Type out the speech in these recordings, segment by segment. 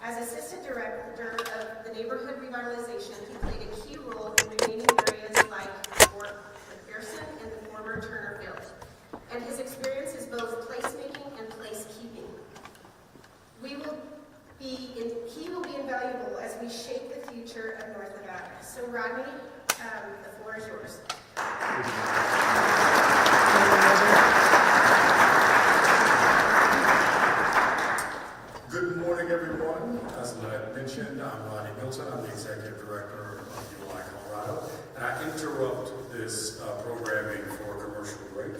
As Assistant Director of the Neighborhood Revitalization, he played a key role in remaining areas like Fort McPherson and the former Turner Field. And his experience is both placemaking and placekeeping. He will be invaluable as we shape the future of North Nevada. So Rodney, the floor is yours. Good morning, everyone. As I mentioned, I'm Rodney Milton. I'm the Executive Director of ULI Colorado, and I interrupt this programming for a commercial break.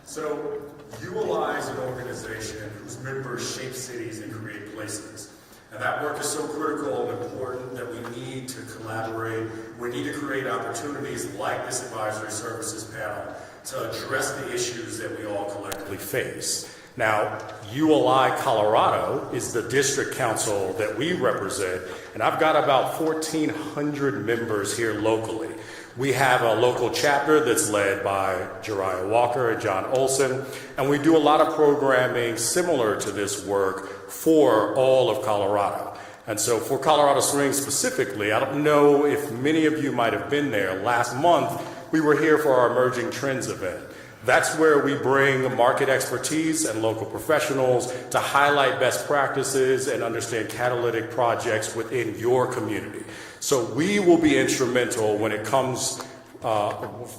So, ULI is an organization whose members shape cities and create places. And that work is so critical and important that we need to collaborate. We need to create opportunities like this advisory services panel to address the issues that we all collectively face. Now, ULI Colorado is the district council that we represent, and I've got about 1,400 members here locally. We have a local chapter that's led by Jariah Walker and John Olson, and we do a lot of programming similar to this work for all of Colorado. And so for Colorado Springs specifically, I don't know if many of you might have been there. Last month, we were here for our Emerging Trends event. That's where we bring market expertise and local professionals to highlight best practices and understand catalytic projects within your community. So we will be instrumental when it comes,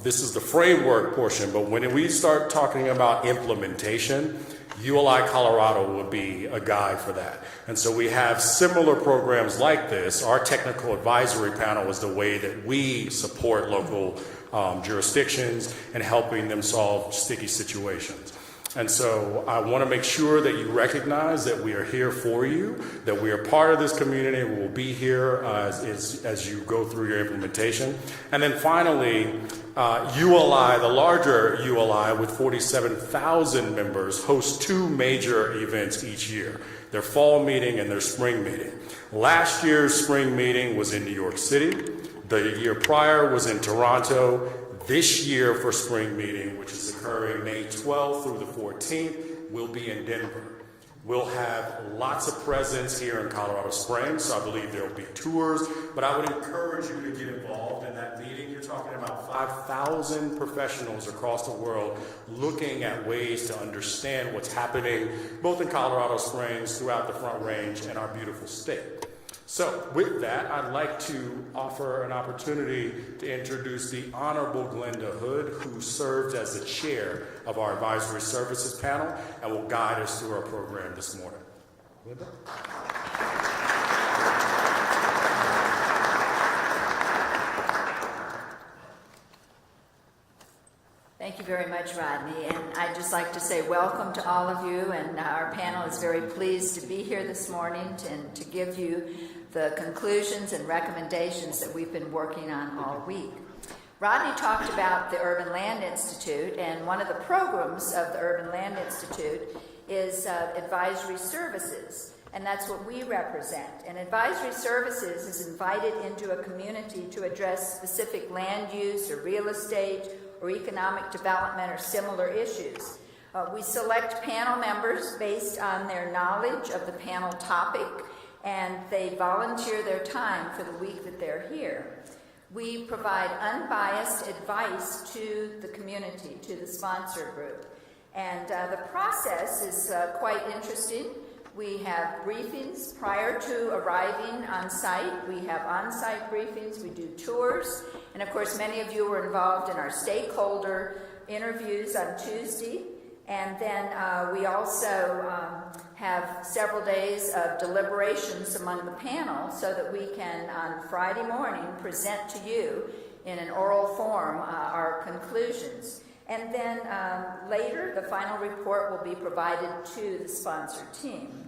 this is the framework portion, but when we start talking about implementation, ULI Colorado will be a guide for that. And so we have similar programs like this. Our technical advisory panel is the way that we support local jurisdictions and helping them solve sticky situations. And so I want to make sure that you recognize that we are here for you, that we are part of this community, and we'll be here as you go through your implementation. And then finally, ULI, the larger ULI with 47,000 members, hosts two major events each year, their fall meeting and their spring meeting. Last year's spring meeting was in New York City. The year prior was in Toronto. This year for spring meeting, which is occurring May 12th through the 14th, will be in Denver. We'll have lots of presence here in Colorado Springs, so I believe there will be tours, but I would encourage you to get involved in that meeting. You're talking about 5,000 professionals across the world looking at ways to understand what's happening both in Colorado Springs, throughout the Front Range, and our beautiful state. So with that, I'd like to offer an opportunity to introduce the Honorable Glenda Hood, who serves as the chair of our advisory services panel and will guide us through our program this morning. Glenda? Thank you very much, Rodney, and I'd just like to say welcome to all of you, and our panel is very pleased to be here this morning and to give you the conclusions and recommendations that we've been working on all week. Rodney talked about the Urban Land Institute, and one of the programs of the Urban Land Institute is advisory services, and that's what we represent. And advisory services is invited into a community to address specific land use or real estate or economic development or similar issues. We select panel members based on their knowledge of the panel topic, and they volunteer their time for the week that they're here. We provide unbiased advice to the community, to the sponsor group. And the process is quite interesting. We have briefings prior to arriving on site. We have on-site briefings. We do tours. And of course, many of you were involved in our stakeholder interviews on Tuesday. And then we also have several days of deliberations among the panel so that we can, on Friday morning, present to you in an oral form our conclusions. And then later, the final report will be provided to the sponsor team.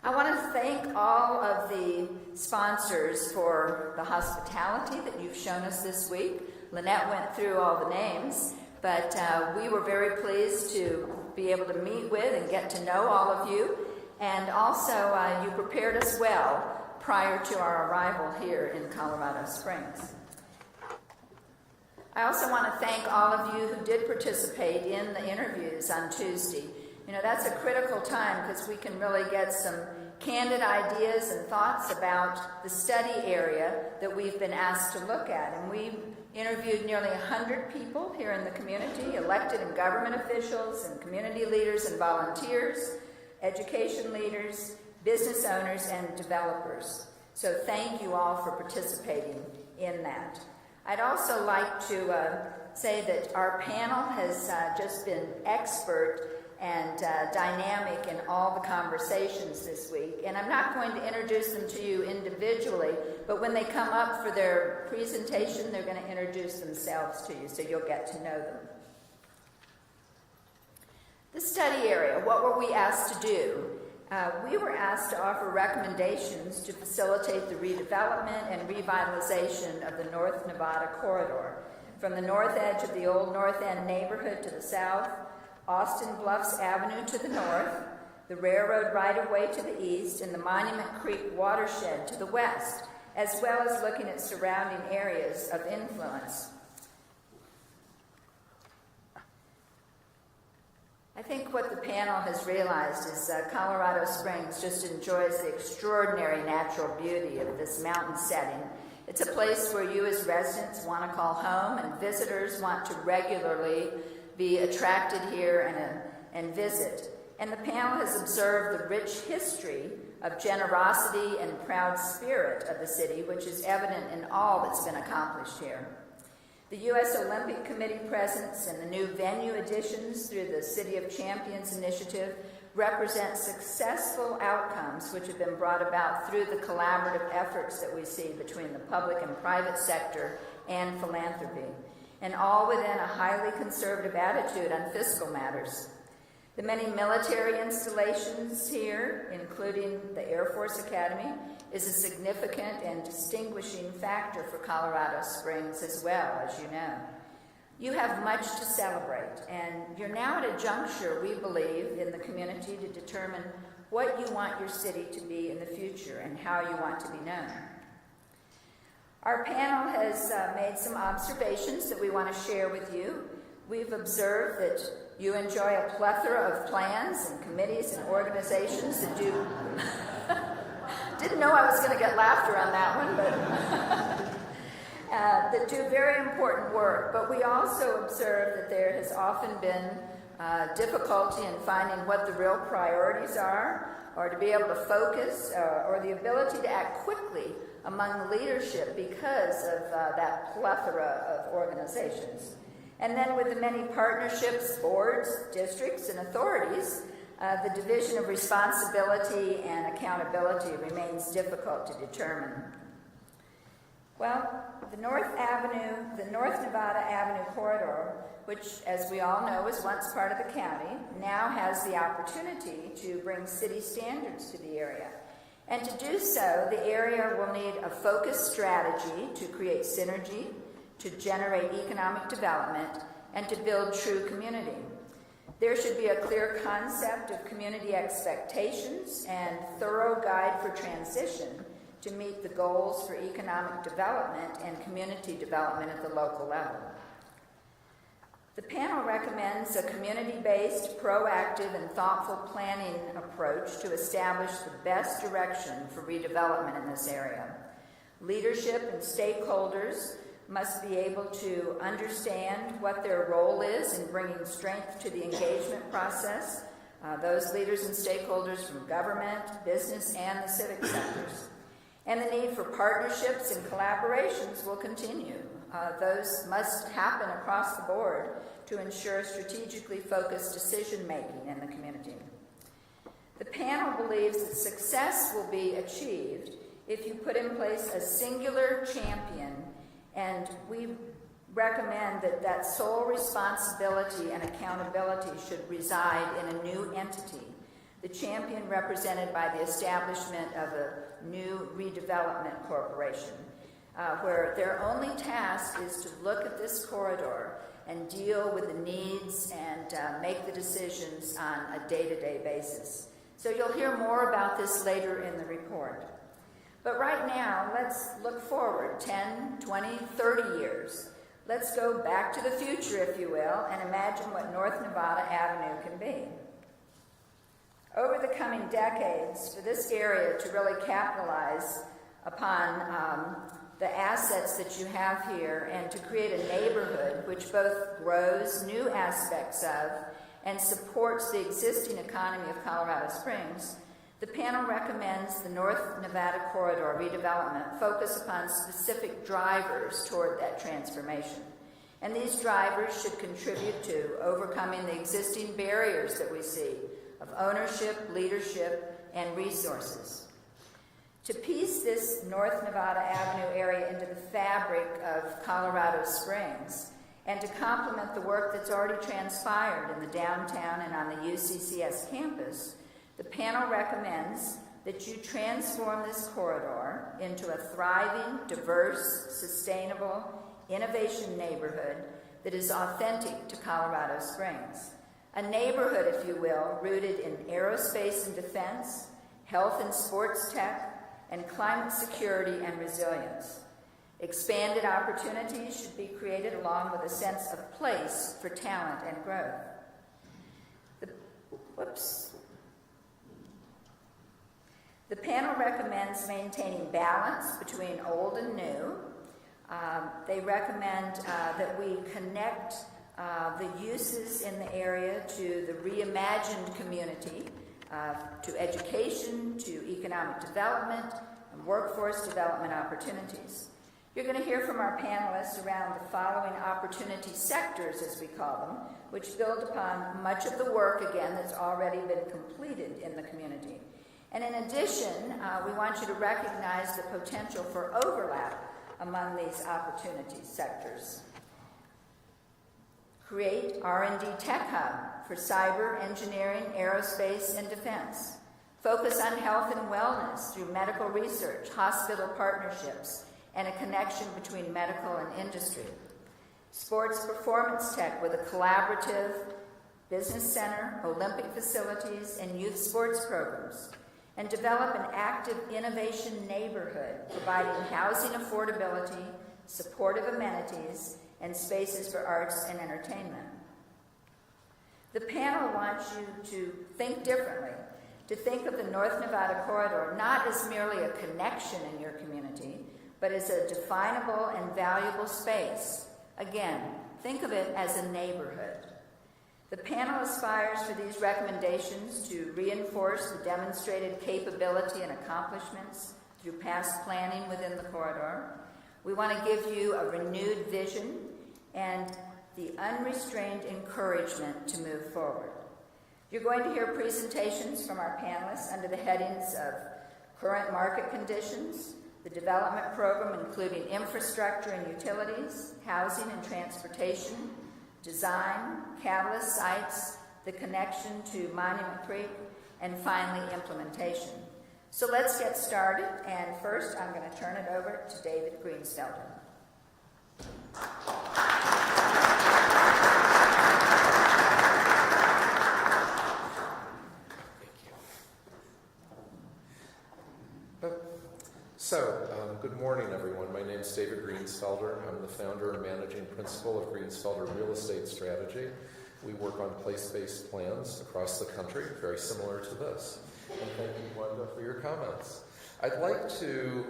I want to thank all of the sponsors for the hospitality that you've shown us this week. Lynette went through all the names, but we were very pleased to be able to meet with and get to know all of you. And also, you prepared us well prior to our arrival here in Colorado Springs. I also want to thank all of you who did participate in the interviews on Tuesday. You know, that's a critical time because we can really get some candid ideas and thoughts about the study area that we've been asked to look at. And we interviewed nearly 100 people here in the community, elected and government officials and community leaders and volunteers, education leaders, business owners, and developers. So thank you all for participating in that. I'd also like to say that our panel has just been expert and dynamic in all the conversations this week. And I'm not going to introduce them to you individually, but when they come up for their presentation, they're going to introduce themselves to you, so you'll get to know them. The study area, what were we asked to do? We were asked to offer recommendations to facilitate the redevelopment and revitalization of the North Nevada corridor, from the north edge of the old North End neighborhood to the south, Austin Bluffs Avenue to the north, the railroad right-of-way to the east, and the Monument Creek watershed to the west, as well as looking at surrounding areas of influence. I think what the panel has realized is Colorado Springs just enjoys the extraordinary natural beauty of this mountain setting. It's a place where you as residents want to call home, and visitors want to regularly be attracted here and visit. And the panel has observed the rich history of generosity and proud spirit of the city, which is evident in all that's been accomplished here. The U.S. Olympic Committee presence and the new venue additions through the City of Champions initiative represent successful outcomes which have been brought about through the collaborative efforts that we see between the public and private sector and philanthropy, and all within a highly conservative attitude on fiscal matters. The many military installations here, including the Air Force Academy, is a significant and distinguishing factor for Colorado Springs as well, as you know. You have much to celebrate, and you're now at a juncture, we believe, in the community to determine what you want your city to be in the future and how you want to be known. Our panel has made some observations that we want to share with you. We've observed that you enjoy a plethora of plans and committees and organizations that do... Didn't know I was going to get laughter on that one, but... that do very important work. But we also observe that there has often been difficulty in finding what the real priorities are, or to be able to focus, or the ability to act quickly among the leadership because of that plethora of organizations. And then with the many partnerships, boards, districts, and authorities, the division of responsibility and accountability remains difficult to determine. Well, the North Nevada Avenue corridor, which, as we all know, was once part of the county, now has the opportunity to bring city standards to the area. And to do so, the area will need a focused strategy to create synergy, to generate economic development, and to build true community. There should be a clear concept of community expectations and thorough guide for transition to meet the goals for economic development and community development at the local level. The panel recommends a community-based, proactive, and thoughtful planning approach to establish the best direction for redevelopment in this area. Leadership and stakeholders must be able to understand what their role is in bringing strength to the engagement process, those leaders and stakeholders from government, business, and the civic sectors. And the need for partnerships and collaborations will continue. Those must happen across the board to ensure strategically focused decision-making in the community. The panel believes that success will be achieved if you put in place a singular champion, and we recommend that that sole responsibility and accountability should reside in a new entity, the champion represented by the establishment of a new redevelopment corporation, where their only task is to look at this corridor and deal with the needs and make the decisions on a day-to-day basis. So you'll hear more about this later in the report. But right now, let's look forward 10, 20, 30 years. Let's go back to the future, if you will, and imagine what North Nevada Avenue can be. over the coming decades, for this area to really capitalize upon the assets that you have here and to create a neighborhood which both grows new aspects of and supports the existing economy of Colorado Springs, the panel recommends the North Nevada Corridor redevelopment focus upon specific drivers toward that transformation. And these drivers should contribute to overcoming the existing barriers that we see of ownership, leadership, and resources. To piece this North Nevada Avenue area into the fabric of Colorado Springs and to complement the work that's already transpired in the downtown and on the UCCS campus, the panel recommends that you transform this corridor into a thriving, diverse, sustainable, innovation neighborhood that is authentic to Colorado Springs. A neighborhood, if you will, rooted in aerospace and defense, health and sports tech, and climate security and resilience. Expanded opportunities should be created along with a sense of place for talent and growth. The panel recommends maintaining balance between old and new. They recommend that we connect the uses in the area to the reimagined community, to education, to economic development, and workforce development opportunities. You're going to hear from our panelists around the following opportunity sectors, as we call them, which build upon much of the work, again, that's already been completed in the community. And in addition, we want you to recognize the potential for overlap among these opportunity sectors. Create R&D Tech Hub for cyber, engineering, aerospace, and defense. Focus on health and wellness through medical research, hospital partnerships, and a connection between medical and industry. Sports performance tech with a collaborative business center, Olympic facilities, and youth sports programs. And develop an active innovation neighborhood, providing housing affordability, supportive amenities, and spaces for arts and entertainment. The panel wants you to think differently, to think of the North Nevada Corridor not as merely a connection in your community, but as a definable and valuable space. Again, think of it as a neighborhood. The panel aspires for these recommendations to reinforce the demonstrated capability and accomplishments through past planning within the corridor. We want to give you a renewed vision and the unrestrained encouragement to move forward. You're going to hear presentations from our panelists under the headings of current market conditions, the development program including infrastructure and utilities, housing and transportation, design, catalyst sites, the connection to Monument Creek, and finally implementation. So let's get started, and first I'm going to turn it over to David Greenstelter. Good morning, everyone. My name is David Greensfelder. I'm the founder and managing principal of Greensfelder Real Estate Strategy. We work on place-based plans across the country, very similar to this. And thank you, Wanda, for your comments. I'd like to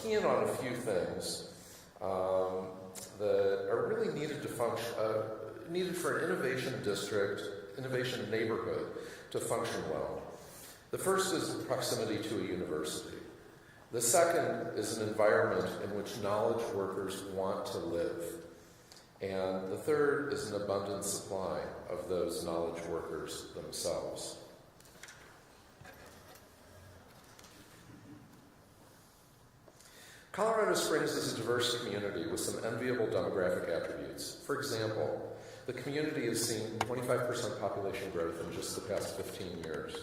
key in on a few things that are really needed to function, needed for an innovation district, innovation neighborhood to function well. The first is proximity to a university. The second is an environment in which knowledge workers want to live. And the third is an abundant supply of those knowledge workers themselves. Colorado Springs is a diverse community with some enviable demographic attributes. For example, the community has seen 25% population growth in just the past 15 years.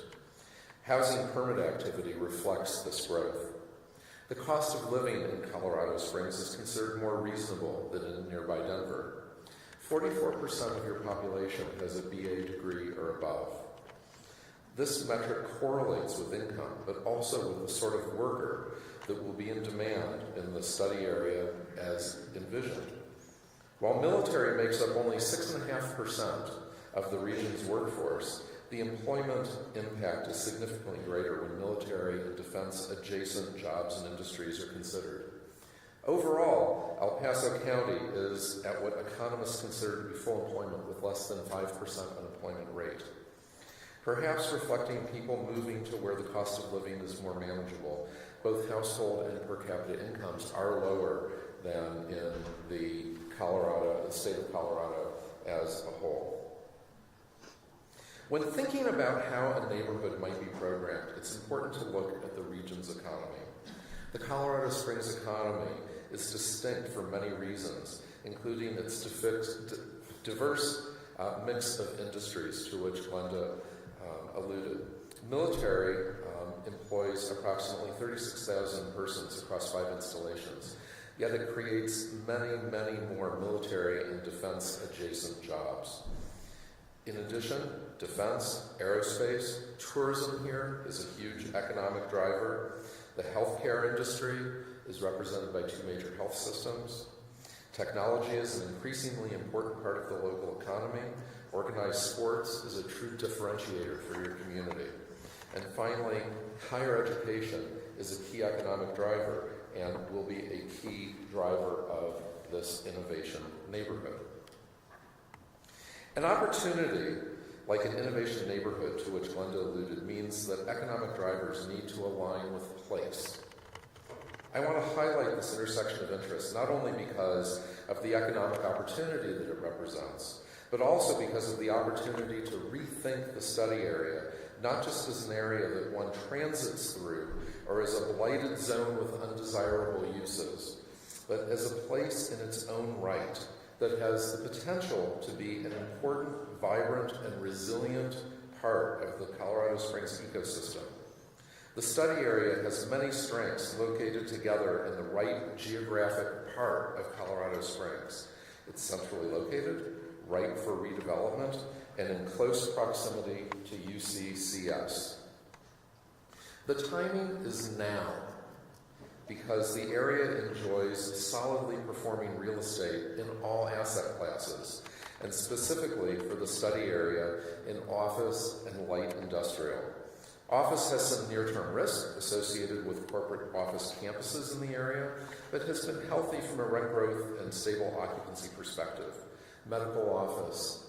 Housing permit activity reflects this growth. The cost of living in Colorado Springs is considered more reasonable than in nearby Denver. 44% of your population has a BA degree or above. This metric correlates with income, but also with the sort of worker that will be in demand in the study area as envisioned. While military makes up only 6.5% of the region's workforce, the employment impact is significantly greater when military and defense-adjacent jobs and industries are considered. Overall, El Paso County is at what economists consider to be full employment with less than 5% unemployment rate. Perhaps reflecting people moving to where the cost of living is more manageable, both household and per capita incomes are lower than in the state of Colorado as a whole. When thinking about how a neighborhood might be programmed, it's important to look at the region's economy. The Colorado Springs economy is distinct for many reasons, including its diverse mix of industries to which Glenda alluded. Military employs approximately 36,000 persons across 5 installations, yet it creates many, many more military and defense-adjacent jobs. In addition, defense, aerospace, tourism here is a huge economic driver. The healthcare industry is represented by 2 major health systems. Technology is an increasingly important part of the local economy. Organized sports is a true differentiator for your community. And finally, higher education is a key economic driver and will be a key driver of this innovation neighborhood. An opportunity like an innovation neighborhood to which Glenda alluded means that economic drivers need to align with place. I want to highlight this intersection of interest not only because of the economic opportunity that it represents, but also because of the opportunity to rethink the study area, not just as an area that one transits through or as a blighted zone with undesirable uses, but as a place in its own right that has the potential to be an important, vibrant, and resilient part of the Colorado Springs ecosystem. The study area has many strengths located together in the right geographic part of Colorado Springs. It's centrally located, right for redevelopment, and in close proximity to UCCS. The timing is now because the area enjoys solidly performing real estate in all asset classes, and specifically for the study area in office and light industrial. Office has some near-term risk associated with corporate office campuses in the area, but has been healthy from a rent growth and stable occupancy perspective. Medical office,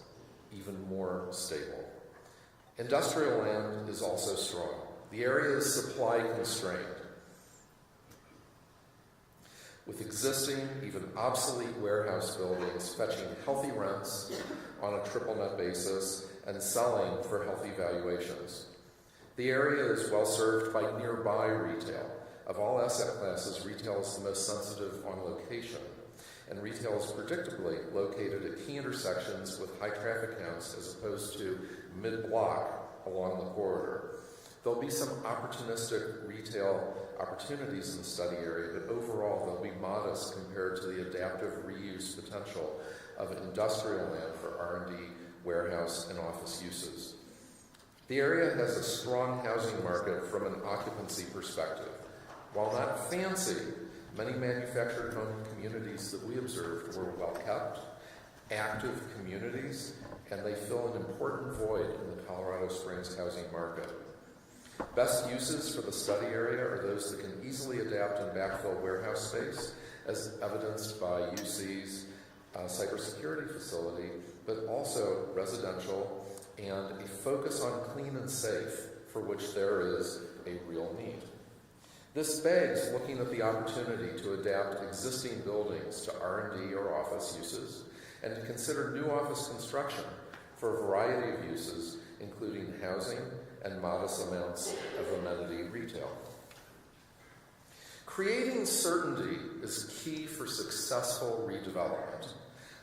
even more stable. Industrial land is also strong. The area is supply constrained, with existing, even obsolete warehouse buildings fetching healthy rents on a triple net basis and selling for healthy valuations. The area is well served by nearby retail. Of all asset classes, retail is the most sensitive on location, and retail is predictably located at key intersections with high traffic counts as opposed to mid-block along the corridor. There'll be some opportunistic retail opportunities in the study area, but overall they'll be modest compared to the adaptive reuse potential of industrial land for R&D, warehouse, and office uses. The area has a strong housing market from an occupancy perspective. While not fancy, many manufactured home communities that we observed were well kept, active communities, and they fill an important void in the Colorado Springs housing market. Best uses for the study area are those that can easily adapt and backfill warehouse space, as evidenced by UC's cybersecurity facility, but also residential and a focus on clean and safe, for which there is a real need. This begs looking at the opportunity to adapt existing buildings to R&D or office uses, and to consider new office construction for a variety of uses, including housing and modest amounts of amenity retail. Creating certainty is key for successful redevelopment.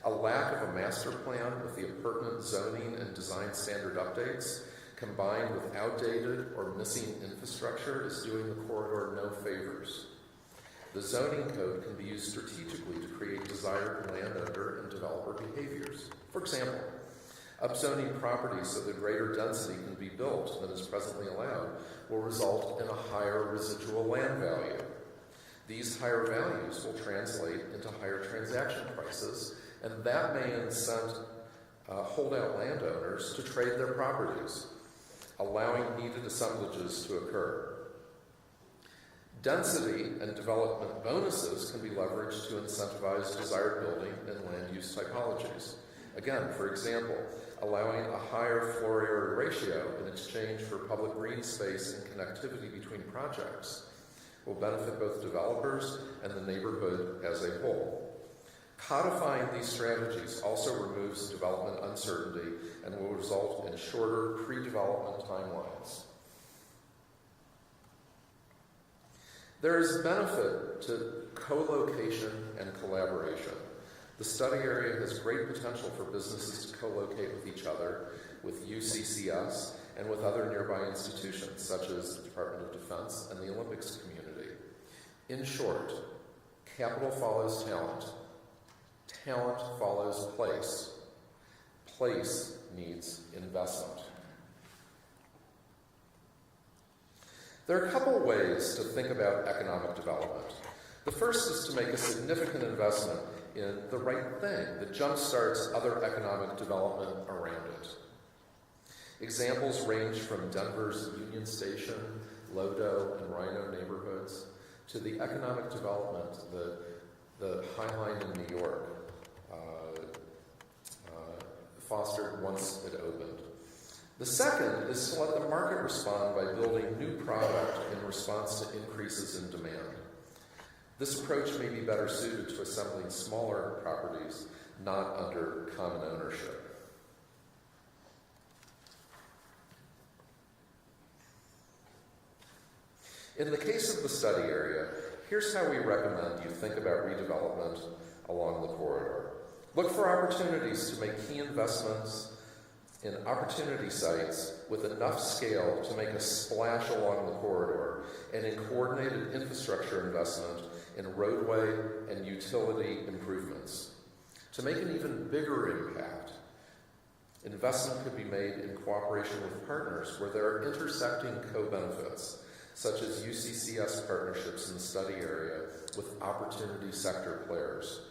A lack of a master plan with the pertinent zoning and design standard updates, combined with outdated or missing infrastructure, is doing the corridor no favors. The zoning code can be used strategically to create desired landowner and developer behaviors. For example, upzoning properties so that greater density can be built than is presently allowed will result in a higher residual land value. These higher values will translate into higher transaction prices, and that may incent holdout landowners to trade their properties. allowing needed assemblages to occur. Density and development bonuses can be leveraged to incentivize desired building and land use typologies. Again, for example, allowing a higher floor area ratio in exchange for public green space and connectivity between projects will benefit both developers and the neighborhood as a whole. Codifying these strategies also removes development uncertainty and will result in shorter pre-development timelines. There is benefit to co-location and collaboration. The study area has great potential for businesses to co-locate with each other, with UCCS, and with other nearby institutions, such as the Department of Defense and the Olympics community. In short, capital follows talent. Talent follows place. Place needs investment. There are a couple ways to think about economic development. The first is to make a significant investment in the right thing that jumpstarts other economic development around it. Examples range from Denver's Union Station, Lodo, and Rhino neighborhoods to the economic development, the High Line in New York, fostered once it opened. The second is to let the market respond by building new product in response to increases in demand. This approach may be better suited to assembling smaller properties, not under common ownership. In the case of the study area, here's how we recommend you think about redevelopment along the corridor. Look for opportunities to make key investments in opportunity sites with enough scale to make a splash along the corridor, and in coordinated infrastructure investment in roadway and utility improvements. To make an even bigger impact, investment could be made in cooperation with partners where there are intersecting co-benefits, such as UCCS partnerships in the study area with opportunity sector players.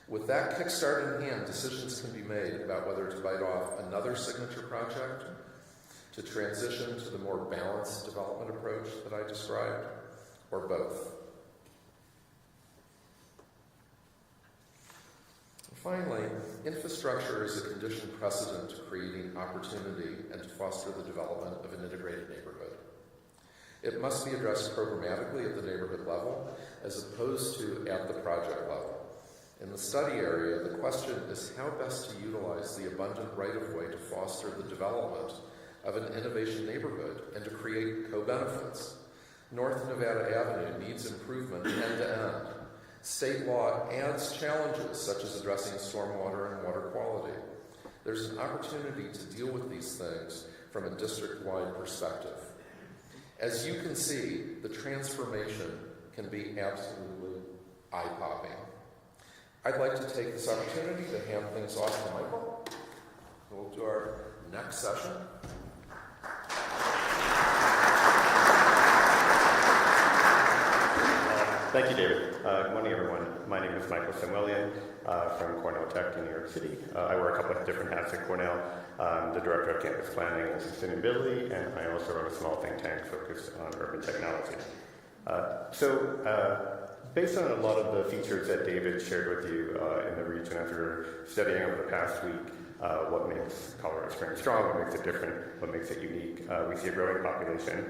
With that kickstart in hand, decisions can be made about whether to bite off another signature project, to transition to the more balanced development approach that I described, or both. And finally, infrastructure is a condition precedent to creating opportunity and to foster the development of an integrated neighborhood. It must be addressed programmatically at the neighborhood level as opposed to at the project level. In the study area, the question is how best to utilize the abundant right-of-way to foster the development of an innovation neighborhood and to create co-benefits. North Nevada Avenue needs improvement end-to-end. State law adds challenges such as addressing stormwater and water quality. There's an opportunity to deal with these things from a district-wide perspective. As you can see, the transformation can be absolutely eye-popping. I'd like to take this opportunity to hand things off to Michael. We'll do our next session. Thank you, David. Good morning, everyone. My name is Michael Samuelian from Cornell Tech in New York City. I wear a couple of different hats at Cornell. I'm the Director of Campus Planning and Sustainability, and I also run a small think tank focused on urban technology. Based on a lot of the features that David shared with you in the region after studying over the past week, what makes Colorado Springs strong, what makes it different, what makes it unique, we see a growing population,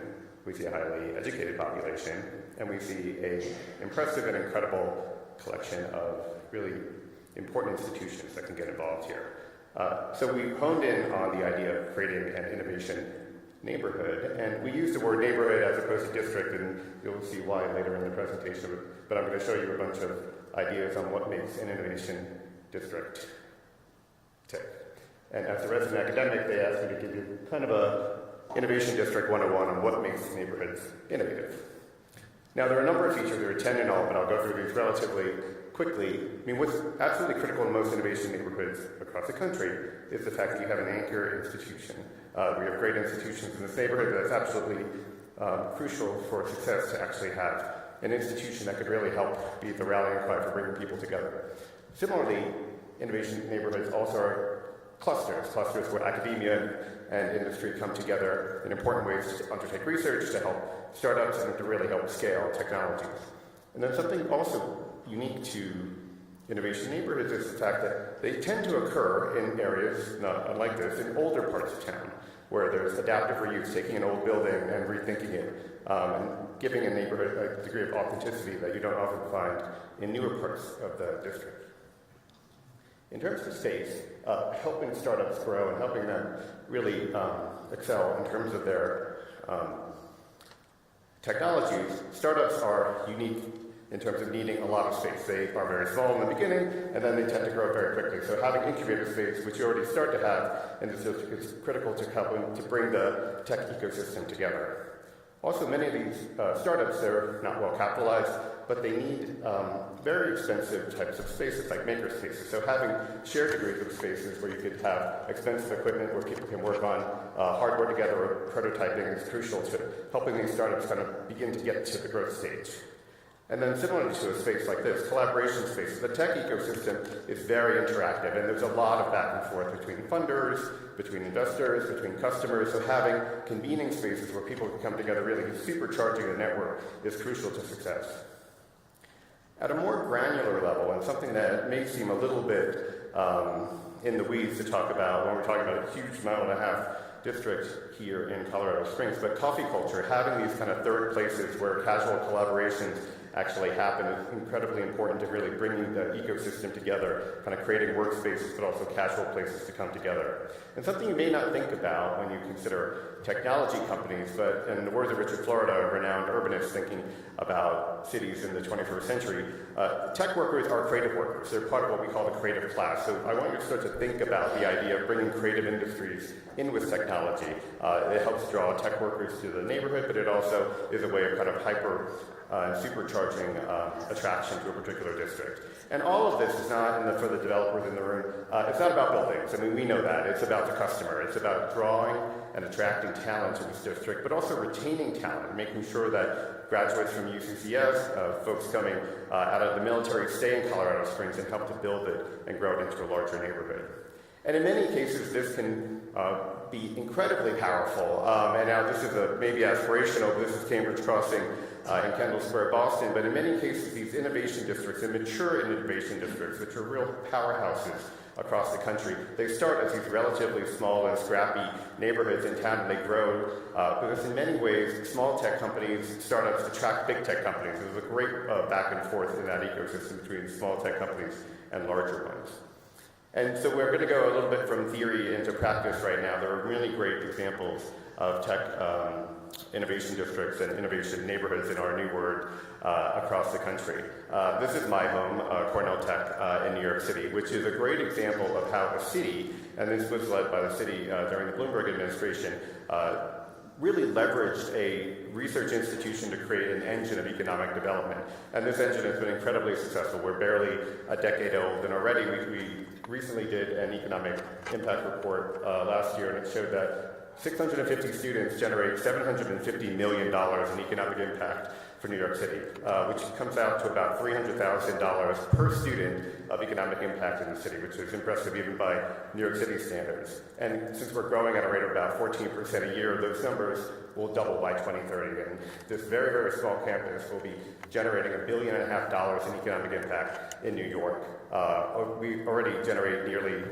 we see a highly educated population, and we see an impressive and incredible collection of really important institutions that can get involved here. So we honed in on the idea of creating an innovation neighborhood, and we use the word neighborhood as opposed to district, and you'll see why later in the presentation, but I'm going to show you a bunch of ideas on what makes an innovation district tick. And as a resident academic, they asked me to give you kind of a Innovation District 101 on what makes neighborhoods innovative. Now, there are a number of features, there are 10 in all, but I'll go through these relatively quickly. I mean, what's absolutely critical in most innovation neighborhoods across the country is the fact that you have an anchor institution. We have great institutions in this neighborhood, but it's absolutely crucial for success to actually have an institution that could really help be the rallying cry for bringing people together. Similarly, innovation neighborhoods also are clusters where academia and industry come together in important ways to undertake research, to help startups, and to really help scale technologies. And then something also unique to innovation neighborhoods is the fact that they tend to occur in areas, not unlike this, in older parts of town, where there's adaptive reuse, taking an old building and rethinking it, and giving a neighborhood a degree of authenticity that you don't often find in newer parts of the district. In terms of space, helping startups grow and helping them really excel in terms of their technologies, startups are unique in terms of needing a lot of space. They are very small in the beginning, and then they tend to grow very quickly. So having incubator space, which you already start to have in this district, is critical to helping to bring the tech ecosystem together. Also, many of these startups, they're not well capitalized, but they need very expensive types of spaces, like maker spaces. So having shared degrees of spaces where you could have expensive equipment where people can work on hardware together or prototyping is crucial to helping these startups kind of begin to get to the growth stage. And then similarly to a space like this, collaboration spaces, the tech ecosystem is very interactive, and there's a lot of back and forth between funders, between investors, between customers, so having convening spaces where people can come together, really supercharging the network, is crucial to success. At a more granular level, and something that may seem a little bit in the weeds to talk about when we're talking about a huge mile and a half district here in Colorado Springs, but coffee culture, having these kind of third places where casual collaborations actually happen is incredibly important to really bringing the ecosystem together, kind of creating workspaces, but also casual places to come together. And something you may not think about when you consider technology companies, but in the words of Richard Florida, a renowned urbanist thinking about cities in the 21st century, tech workers are creative workers. They're part of what we call the creative class. So I want you to start to think about the idea of bringing creative industries in with technology. It helps draw tech workers to the neighborhood, but it also is a way of kind of supercharging attraction to a particular district. And all of this is not, for the developers in the room, it's not about buildings. I mean, we know that. It's about the customer. It's about drawing and attracting talent to this district, but also retaining talent, making sure that graduates from UCCS, folks coming out of the military stay in Colorado Springs and help to build it and grow it into a larger neighborhood. And in many cases, this can be incredibly powerful. And now this is maybe aspirational, but this is Cambridge Crossing in Kendall Square, Boston. But in many cases, these innovation districts and mature innovation districts, which are real powerhouses across the country, they start as these relatively small and scrappy neighborhoods in town, and they grow because in many ways, small tech companies, startups attract big tech companies. There's a great back and forth in that ecosystem between small tech companies and larger ones. And so we're going to go a little bit from theory into practice right now. There are really great examples of tech innovation districts and innovation neighborhoods in our new word across the country. This is my home, Cornell Tech in New York City, which is a great example of how a city, and this was led by the city during the Bloomberg administration, really leveraged a research institution to create an engine of economic development. And this engine has been incredibly successful. We're barely a decade old, and already we recently did an economic impact report last year, and it showed that 650 students generate $750 million in economic impact for New York City, which comes out to about $300,000 per student of economic impact in the city, which is impressive even by New York City standards. And since we're growing at a rate of about 14% a year, those numbers will double by 2030. And this very, very small campus will be generating $1.5 billion in economic impact in New York. We already generate nearly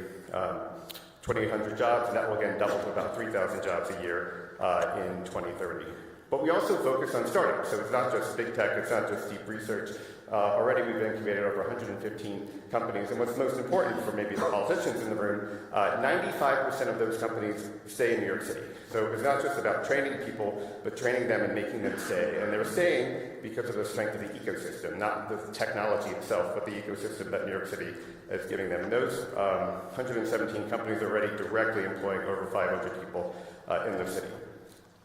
2,800 jobs, and that will again double to about 3,000 jobs a year in 2030. But we also focus on startups, so it's not just big tech, it's not just deep research. Already we've incubated over 115 companies, and what's most important for maybe the politicians in the room, 95% of those companies stay in New York City. So it's not just about training people, but training them and making them stay. And they're staying because of the strength of the ecosystem, not the technology itself, but the ecosystem that New York City is giving them. And those 117 companies are already directly employing over 500 people in the city.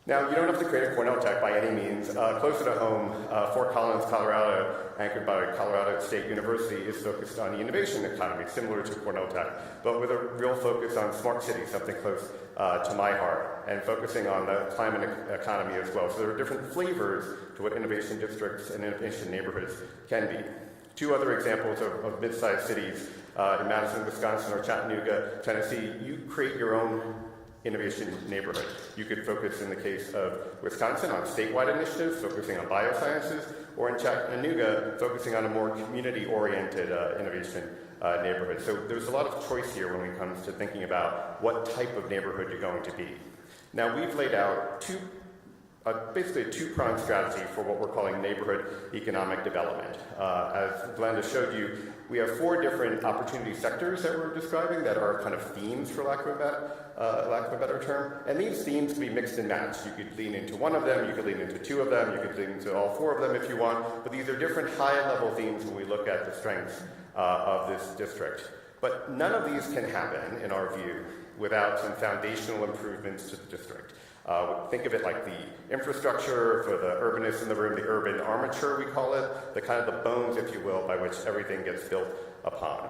Now, you don't have to create a Cornell Tech by any means. Closer to home, Fort Collins, Colorado, anchored by Colorado State University, is focused on the innovation economy, similar to Cornell Tech, but with a real focus on smart cities, something close to my heart, and focusing on the climate economy as well. So there are different flavors to what innovation districts and innovation neighborhoods can be. Two other examples of mid-sized cities in Madison, Wisconsin, or Chattanooga, Tennessee, you create your own innovation neighborhood. You could focus, in the case of Wisconsin, on statewide initiatives, focusing on biosciences, or in Chattanooga, focusing on a more community-oriented innovation neighborhood. So there's a lot of choice here when it comes to thinking about what type of neighborhood you're going to be. Now, we've laid out basically a two-pronged strategy for what we're calling neighborhood economic development. As Glenda showed you, we have 4 different opportunity sectors that we're describing that are kind of themes, for lack of a better term. And these themes can be mixed and matched. You could lean into one of them, you could lean into 2 of them, you could lean into all 4 of them if you want. But these are different high-level themes when we look at the strengths of this district. But none of these can happen, in our view, without some foundational improvements to the district. Think of it like the infrastructure for the urbanists in the room, the urban armature, we call it, the kind of the bones, if you will, by which everything gets built upon.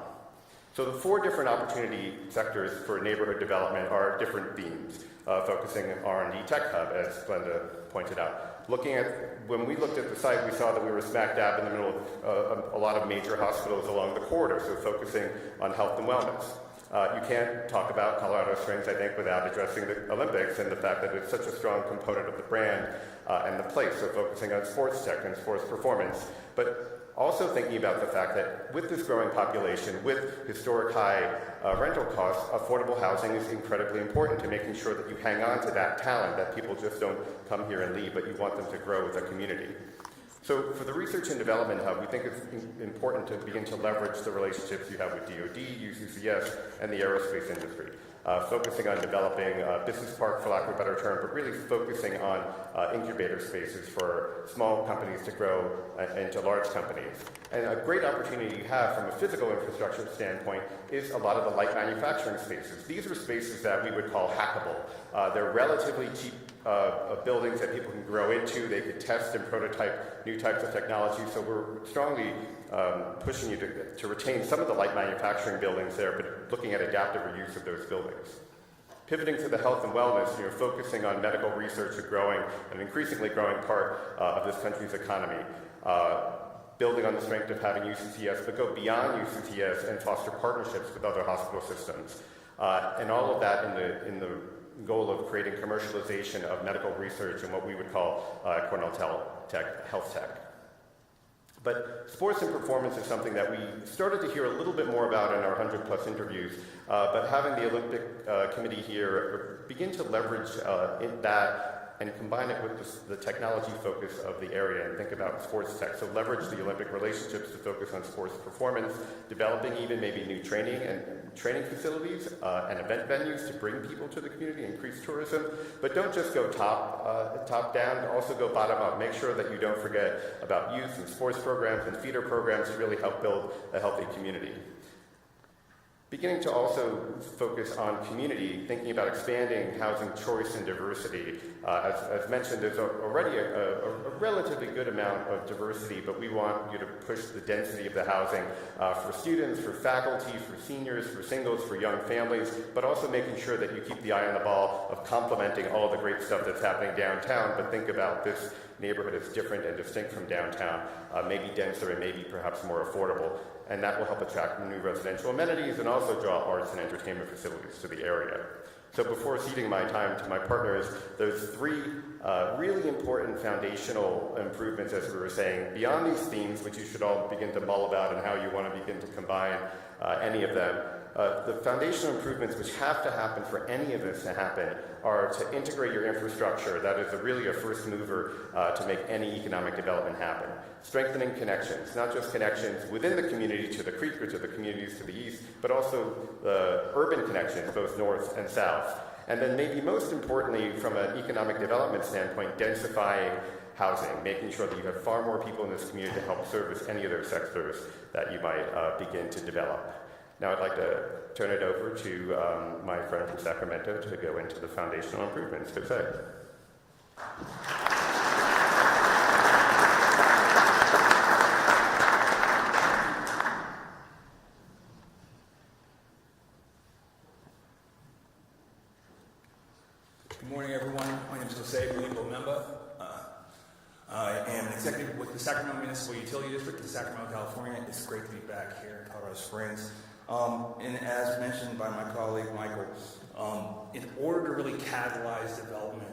So the 4 different opportunity sectors for neighborhood development are different themes, focusing on R&D Tech Hub, as Glenda pointed out. When we looked at the site, we saw that we were smack dab in the middle of a lot of major hospitals along the corridor, so focusing on health and wellness. You can't talk about Colorado Springs, I think, without addressing the Olympics and the fact that it's such a strong component of the brand and the place, so focusing on sports tech and sports performance. But also thinking about the fact that with this growing population, with historic high rental costs, affordable housing is incredibly important to making sure that you hang on to that talent, that people just don't come here and leave, but you want them to grow with a community. So for the Research and Development Hub, we think it's important to begin to leverage the relationships you have with DoD, UCCS, and the aerospace industry, focusing on developing a business park, for lack of a better term, but really focusing on incubator spaces for small companies to grow into large companies. And a great opportunity you have from a physical infrastructure standpoint is a lot of the light manufacturing spaces. These are spaces that we would call hackable. They're relatively cheap buildings that people can grow into. They could test and prototype new types of technology. So we're strongly pushing you to retain some of the light manufacturing buildings there, but looking at adaptive reuse of those buildings. Pivoting to the health and wellness, focusing on medical research, an increasingly growing part of this country's economy. Building on the strength of having UCCS, but go beyond UCCS and foster partnerships with other hospital systems. And all of that in the goal of creating commercialization of medical research and what we would call Cornell Health Tech. But sports and performance is something that we started to hear a little bit more about in our 100+ interviews, but having the Olympic Committee here begin to leverage that and combine it with the technology focus of the area and think about sports tech. So leverage the Olympic relationships to focus on sports performance, developing even maybe new training facilities and event venues to bring people to the community, increase tourism. But don't just go top down, also go bottom up. Make sure that you don't forget about youth and sports programs and feeder programs to really help build a healthy community. Beginning to also focus on community, thinking about expanding housing choice and diversity. As mentioned, there's already a relatively good amount of diversity, but we want you to push the density of the housing for students, for faculty, for seniors, for singles, for young families, but also making sure that you keep the eye on the ball of complementing all the great stuff that's happening downtown, but think about this neighborhood as different and distinct from downtown, maybe denser and maybe perhaps more affordable. And that will help attract new residential amenities and also draw arts and entertainment facilities to the area. So before ceding my time to my partners, there's 3 really important foundational improvements, as we were saying, beyond these themes, which you should all begin to mull about and how you want to begin to combine any of them. The foundational improvements which have to happen for any of this to happen are to integrate your infrastructure. That is really a first mover to make any economic development happen. Strengthening connections, not just connections within the community to the creek or to the communities to the east, but also the urban connections, both north and south. And then maybe most importantly, from an economic development standpoint, densifying housing, making sure that you have far more people in this community to help service any other sectors that you might begin to develop. Now I'd like to turn it over to my friend from Sacramento to go into the foundational improvements. Jose. Good morning, everyone. My name is Jose, Municipal member. I am an executive with the Sacramento Municipal Utility District in Sacramento, California. It's great to be back here in Colorado Springs. And as mentioned by my colleague Michael, in order to really catalyze development,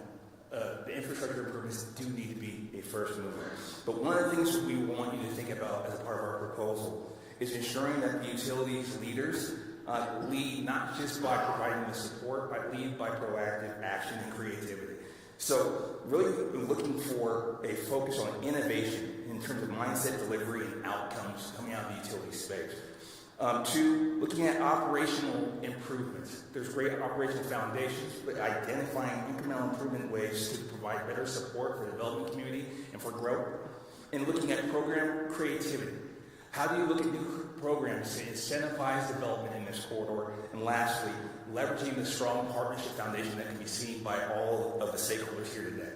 the infrastructure improvements do need to be a first mover. But one of the things we want you to think about as a part of our proposal is ensuring that the utilities leaders lead not just by providing the support, but lead by proactive action and creativity. So really looking for a focus on innovation in terms of mindset, delivery, and outcomes coming out of the utility space. Two, looking at operational improvements. There's great operational foundations, but identifying incremental improvement ways to provide better support for the development community and for growth. And looking at program creativity. How do you look at new programs to incentivize development in this corridor? And lastly, leveraging the strong partnership foundation that can be seen by all of the stakeholders here today.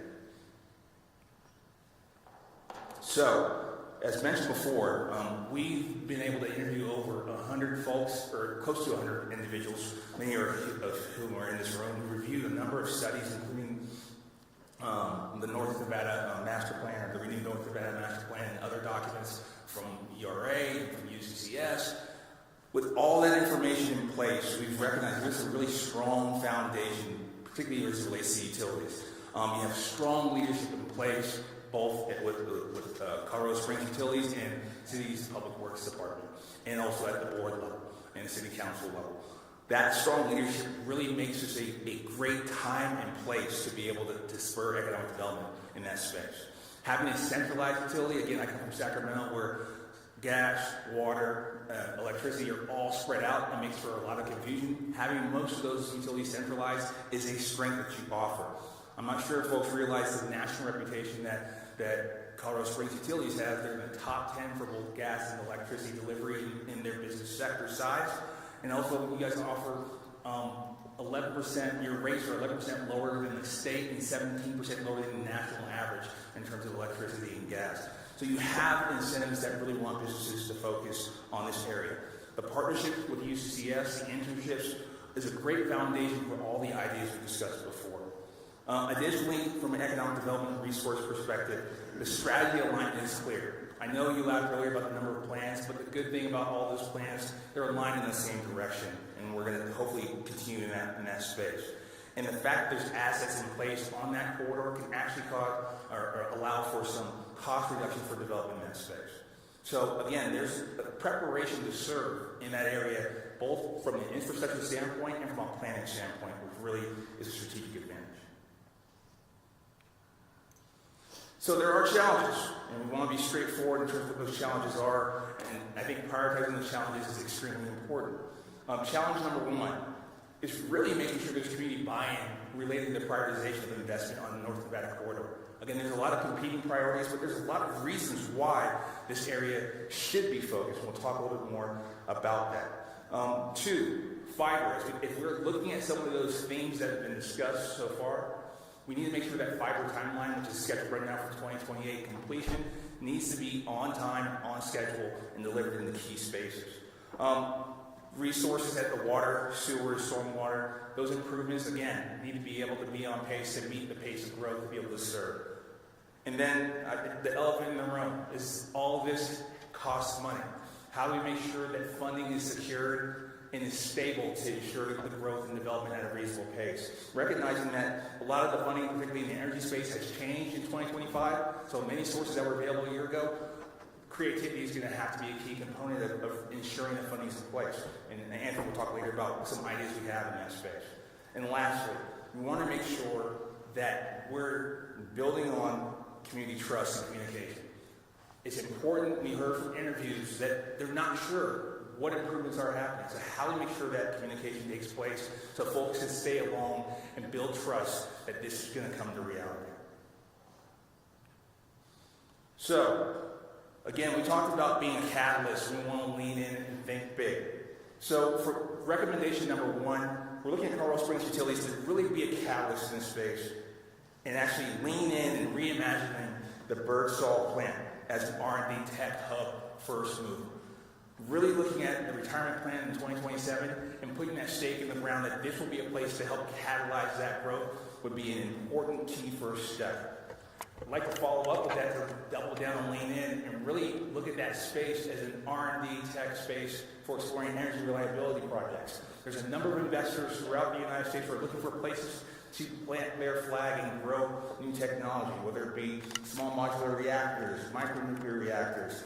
So, as mentioned before, we've been able to interview over 100 folks, or close to 100 individuals, many of whom are in this room. We reviewed a number of studies, including the North Nevada Master Plan, or the Renewed North Nevada Master Plan, and other documents from ERA and from UCCS. With all that information in place, we've recognized there's a really strong foundation, particularly as it relates to utilities. You have strong leadership in place, both with Colorado Springs Utilities and City's Public Works Department, and also at the board level and the city council level. That strong leadership really makes this a great time and place to be able to spur economic development in that space. Having a centralized utility, again, I come from Sacramento, where gas, water, electricity are all spread out and makes for a lot of confusion. Having most of those utilities centralized is a strength that you offer. I'm not sure if folks realize the national reputation that Colorado Springs Utilities has. They're in the top 10 for both gas and electricity delivery in their business sector size. And also, you guys offer 11%, your rates are 11% lower than the state and 17% lower than the national average in terms of electricity and gas. So you have incentives that really want businesses to focus on this area. The partnership with UCCS, the internships, is a great foundation for all the ideas we discussed before. Additionally, from an economic development resource perspective, the strategy alignment is clear. I know you laughed earlier about the number of plans, but the good thing about all those plans, they're aligned in the same direction, and we're going to hopefully continue in that space. And the fact that there's assets in place on that corridor can actually or allow for some cost reduction for development in that space. So again, there's a preparation to serve in that area, both from an infrastructure standpoint and from a planning standpoint, which really is a strategic advantage. So there are challenges, and we want to be straightforward in terms of what those challenges are, and I think prioritizing those challenges is extremely important. Challenge number one is really making sure there's community buy-in related to the prioritization of investment on the North Nevada corridor. Again, there's a lot of competing priorities, but there's a lot of reasons why this area should be focused. We'll talk a little bit more about that. Two, fiber. If we're looking at some of those themes that have been discussed so far, we need to make sure that fiber timeline, which is scheduled right now for 2028 completion, needs to be on time, on schedule, and delivered in the key spaces. Resources at the water, sewer, stormwater, those improvements, again, need to be able to be on pace to meet the pace of growth to be able to serve. And then the elephant in the room is all of this costs money. How do we make sure that funding is secured and is stable to ensure the growth and development at a reasonable pace? Recognizing that a lot of the funding, particularly in the energy space, has changed in 2025, so many sources that were available a year ago, creativity is going to have to be a key component of ensuring that funding is in place. And Anthony will talk later about some ideas we have in that space. And lastly, we want to make sure that we're building on community trust and communication. It's important, we heard from interviews, that they're not sure what improvements are happening. So how do we make sure that communication takes place so folks can stay along and build trust that this is going to come to reality? So, again, we talked about being a catalyst. We want to lean in and think big. So for recommendation number one, we're looking at Colorado Springs Utilities to really be a catalyst in this space and actually lean in and reimagining the Birdsall plant as an R&D tech hub first move. Really looking at the retirement plan in 2027 and putting that stake in the ground that this will be a place to help catalyze that growth would be an important key first step. I'd like to follow up with that to double down really look at that space as an R&D tech space for exploring energy reliability projects. There's a number of investors throughout the United States who are looking for places to plant their flag and grow new technology, whether it be small modular reactors, micronuclear reactors.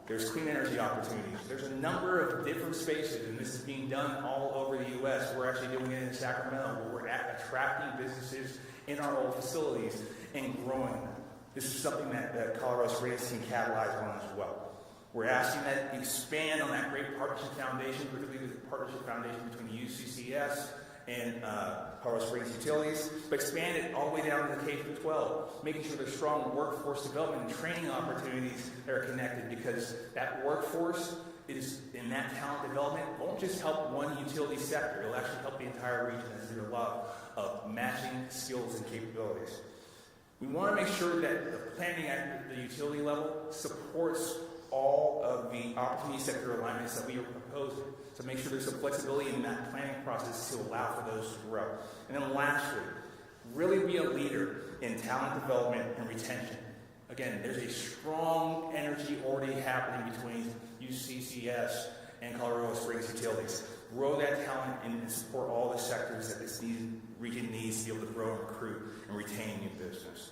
There's clean energy opportunities. There's a number of different spaces, and this is being done all over the U.S. We're actually doing it in Sacramento, where we're attracting businesses in our old facilities and growing them. This is something that Colorado Springs can capitalize on as well. We're asking that expand on that great partnership foundation, particularly the partnership foundation between UCCS and Colorado Springs Utilities, but expand it all the way down to the K-12, making sure there's strong workforce development and training opportunities that are connected, because that workforce is in that talent development won't just help one utility sector, it'll actually help the entire region, as there's a lot of matching skills and capabilities. We want to make sure that the planning at the utility level supports all of the opportunity sector alignments that we are proposing, to make sure there's some flexibility in that planning process to allow for those to grow. And then lastly, really be a leader in talent development and retention. Again, there's a strong energy already happening between UCCS and Colorado Springs Utilities. Grow that talent and support all the sectors that this region needs to be able to grow and recruit and retain new business.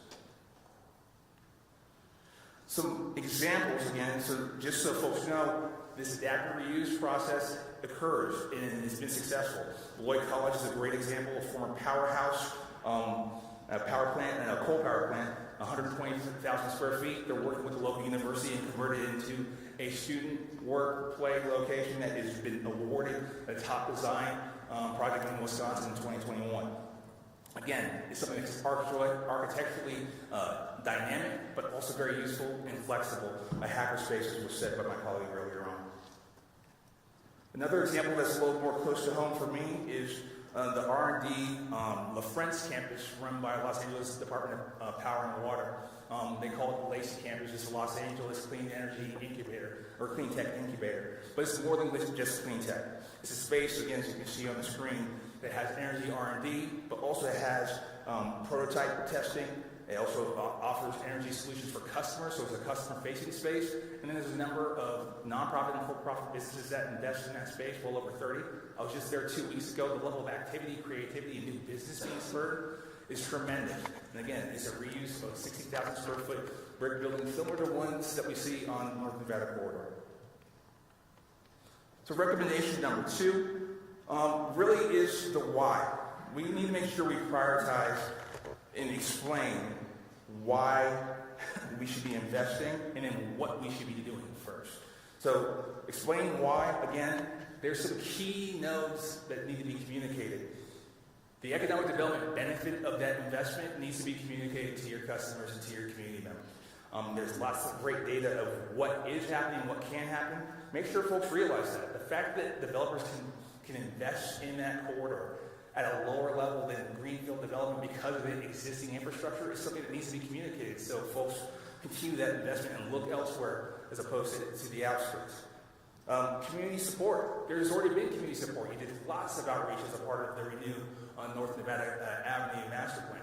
Some examples again, so just so folks know, this adaptive reuse process occurs and it's been successful. Lloyd College is a great example, a former powerhouse, a power plant and a coal power plant, 120,000 square feet. They're working with the local university and converted it into a student work play location that has been awarded a top design project in Wisconsin in 2021. Again, it's something that's architecturally dynamic, but also very useful and flexible. A hackerspace, as was said by my colleague earlier on. Another example that's a little more close to home for me is the R&D La Frentz campus, run by Los Angeles Department of Power and Water. They call it the Lacey campus. It's the Los Angeles Clean Energy Incubator, or Clean Tech Incubator. But it's more than just clean tech. It's a space, again, as you can see on the screen, that has energy R&D, but also has prototype testing. It also offers energy solutions for customers, so it's a customer-facing space. And then there's a number of nonprofit and for-profit businesses that invest in that space, well over 30. I was just there 2 weeks ago. The level of activity, creativity, and new business being spurred is tremendous. And again, it's a reuse of 60,000 square foot brick building, similar to ones that we see on North Nevada Corridor. So recommendation number 2 really is the why. We need to make sure we prioritize and explain why we should be investing and then what we should be doing first. So explain why, again, there's some key nodes that need to be communicated. The economic development benefit of that investment needs to be communicated to your customers and to your community members. There's lots of great data of what is happening, what can happen. Make sure folks realize that. The fact that developers can invest in that corridor at a lower level than greenfield development because of the existing infrastructure is something that needs to be communicated, so folks continue that investment and look elsewhere as opposed to the outskirts. Community support. There's already been community support. You did lots of outreach as a part of the Renew on North Nevada Avenue master plan.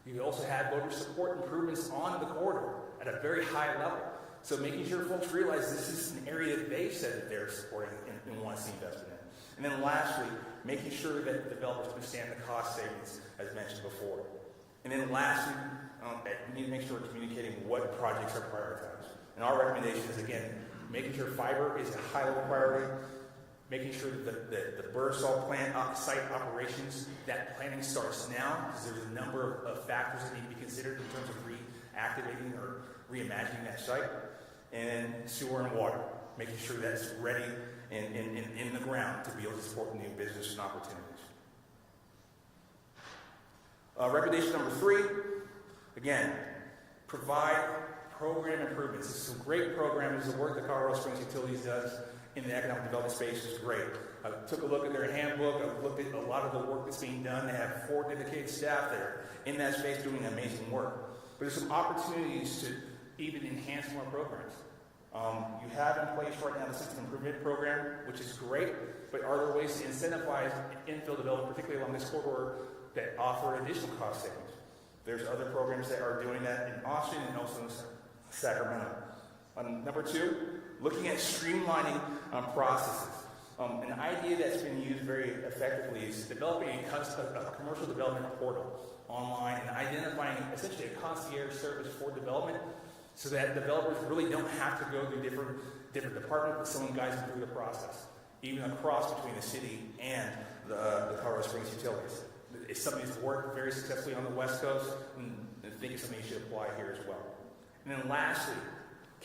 You also had voter support improvements on the corridor at a very high level. So making sure folks realize this is an area that they said that they're supporting and want to see investment in. And then lastly, making sure that developers understand the cost savings, as mentioned before. And then lastly, we need to make sure we're communicating what projects are prioritized. And our recommendation is, again, making sure fiber is a high-level priority, making sure that the Bursol plant site operations, that planning starts now, because there's a number of factors that need to be considered in terms of reactivating or reimagining that site. And sewer and water, making sure that's ready and in the ground to be able to support new business and opportunities. Recommendation number 3, again, provide program improvements. This is some great programs. The work that Colorado Springs Utilities does in the economic development space is great. I took a look at their handbook. I looked at a lot of the work that's being done. They have 4 dedicated staff there in that space doing amazing work. But there's some opportunities to even enhance more programs. You have in place right now the System Improvement Program, which is great, but are there ways to incentivize infill development, particularly along this corridor, that offer additional cost savings? There's other programs that are doing that in Austin and also in Sacramento. Number two, looking at streamlining processes. An idea that's been used very effectively is developing a commercial development portal online and identifying essentially a concierge service for development so that developers really don't have to go through different departments, but someone guides them through the process, even across between the city and the Colorado Springs utilities. It's something that's worked very successfully on the West Coast, and I think it's something you should apply here as well. And then lastly,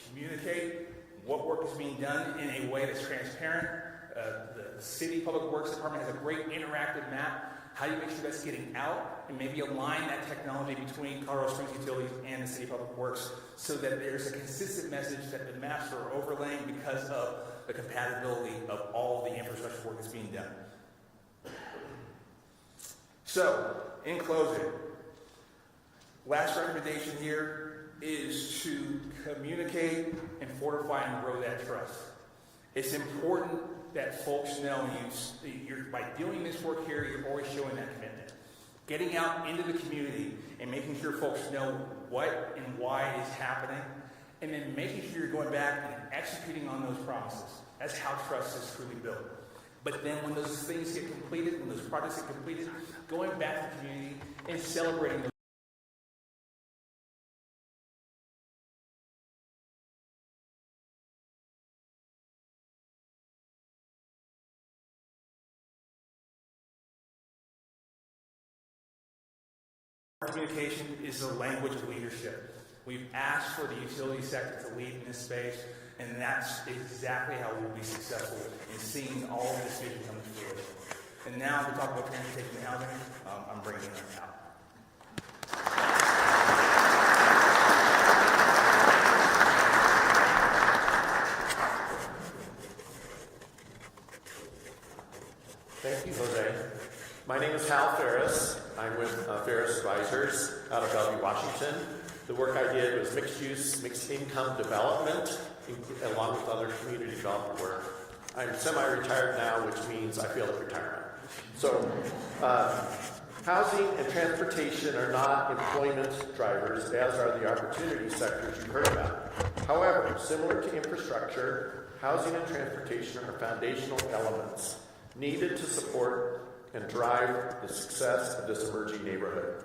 communicate what work is being done in a way that's transparent. The City Public Works Department has a great interactive map. How do you make sure that's getting out and maybe align that technology between Colorado Springs Utilities and the City Public Works so that there's a consistent message that the maps are overlaying because of the compatibility of all the infrastructure work that's being done. So, in closing, last recommendation here is to communicate and fortify and grow that trust. It's important that folks know by doing this work here, you're always showing that commitment. Getting out into the community and making sure folks know what and why is happening, and then making sure you're going back and executing on those promises. That's how trust is truly built. But then when those things get completed, when those projects get completed, going back to the community and celebrating those. Communication is the language of leadership. We've asked for the utility sector to lead in this space, and that's exactly how we'll be successful in seeing all of this vision come to fruition. And now to talk about transportation and housing, I'm bringing them out. Thank you, Jose. My name is Hal Ferris. I'm with Ferris Advisors out of Bellevue, Washington. The work I did was mixed use, mixed income development, along with other community development work. I'm semi-retired now, which means I feel like retirement. So, housing and transportation are not employment drivers, as are the opportunity sectors you've heard about. However, similar to infrastructure, housing and transportation are foundational elements needed to support and drive the success of this emerging neighborhood.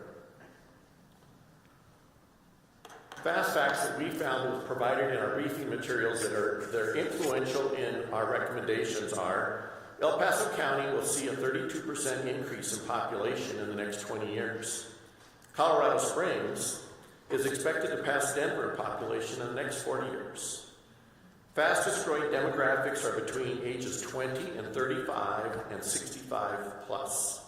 Fast facts that we found was provided in our briefing materials that are influential in our recommendations are: El Paso County will see a 32% increase in population in the next 20 years. Colorado Springs is expected to pass Denver in population in the next 40 years. Fastest growing demographics are between ages 20 and 35 and 65 plus.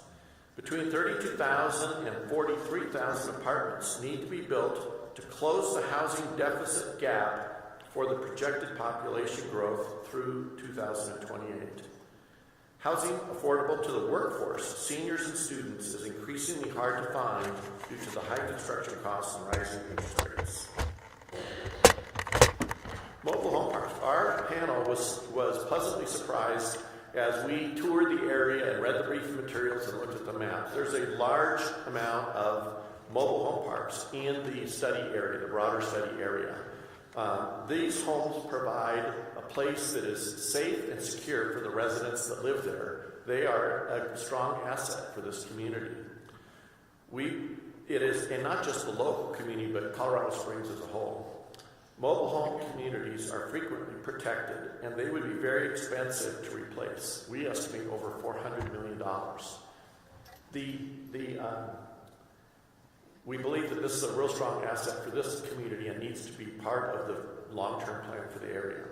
Between 32,000 and 43,000 apartments need to be built to close the housing deficit gap for the projected population growth through 2028. Housing affordable to the workforce, seniors and students, is increasingly hard to find due to the high construction costs and rising interest rates. Mobile home parks. Our panel was pleasantly surprised as we toured the area and read the briefing materials and looked at the map. There's a large amount of mobile home parks in the study area, the broader study area. These homes provide a place that is safe and secure for the residents that live there. They are a strong asset for this community. It is, and not just the local community, but Colorado Springs as a whole. Mobile home communities are frequently protected, and they would be very expensive to replace. We estimate over $400 million. We believe that this is a real strong asset for this community and needs to be part of the long-term plan for the area.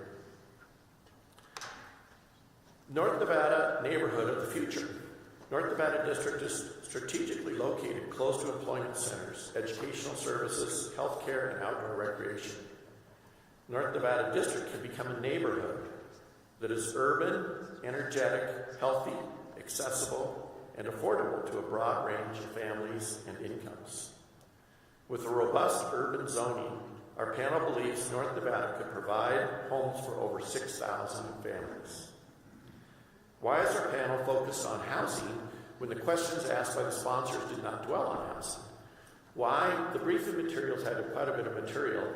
North Nevada neighborhood of the future. North Nevada District is strategically located close to employment centers, educational services, healthcare, and outdoor recreation. North Nevada District can become a neighborhood that is urban, energetic, healthy, accessible, and affordable to a broad range of families and incomes. With a robust urban zoning, our panel believes North Nevada could provide homes for over 6,000 families. Why is our panel focused on housing when the questions asked by the sponsors did not dwell on housing? Why? The briefing materials had quite a bit of material,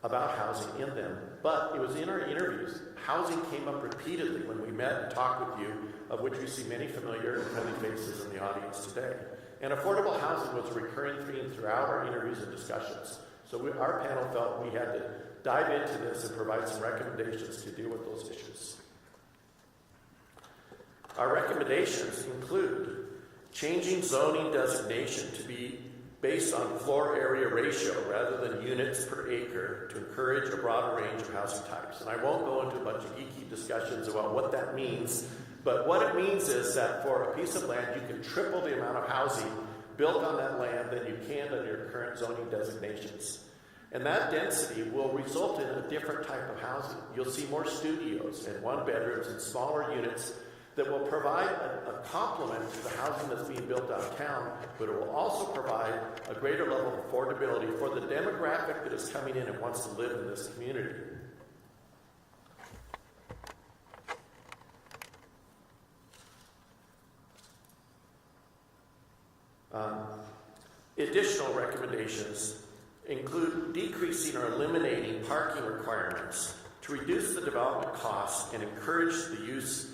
about housing in them. But it was in our interviews. Housing came up repeatedly when we met and talked with you, of which we see many familiar and friendly faces in the audience today. And affordable housing was a recurring theme throughout our interviews and discussions. So our panel felt we had to dive into this and provide some recommendations to deal with those issues. Our recommendations include changing zoning designation to be based on floor area ratio rather than units per acre to encourage a broader range of housing types. And I won't go into a bunch of geeky discussions about what that means, but what it means is that for a piece of land, you can triple the amount of housing built on that land than you can under your current zoning designations. And that density will result in a different type of housing. You'll see more studios and one bedrooms and smaller units that will provide a complement to the housing that's being built downtown, but it will also provide a greater level of affordability for the demographic that is coming in and wants to live in this community. Additional recommendations include decreasing or eliminating parking requirements to reduce the development costs and encourage the use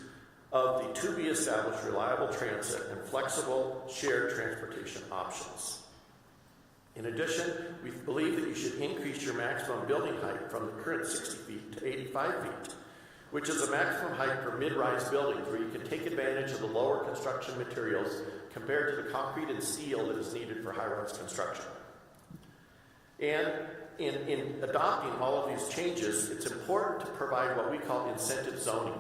of the to-be-established reliable transit and flexible shared transportation options. In addition, we believe that you should increase your maximum building height from the current 60 feet to 85 feet, which is the maximum height for mid-rise buildings where you can take advantage of the lower construction materials compared to the concrete and steel that is needed for high-rise construction. And in adopting all of these changes, it's important to provide what we call incentive zoning,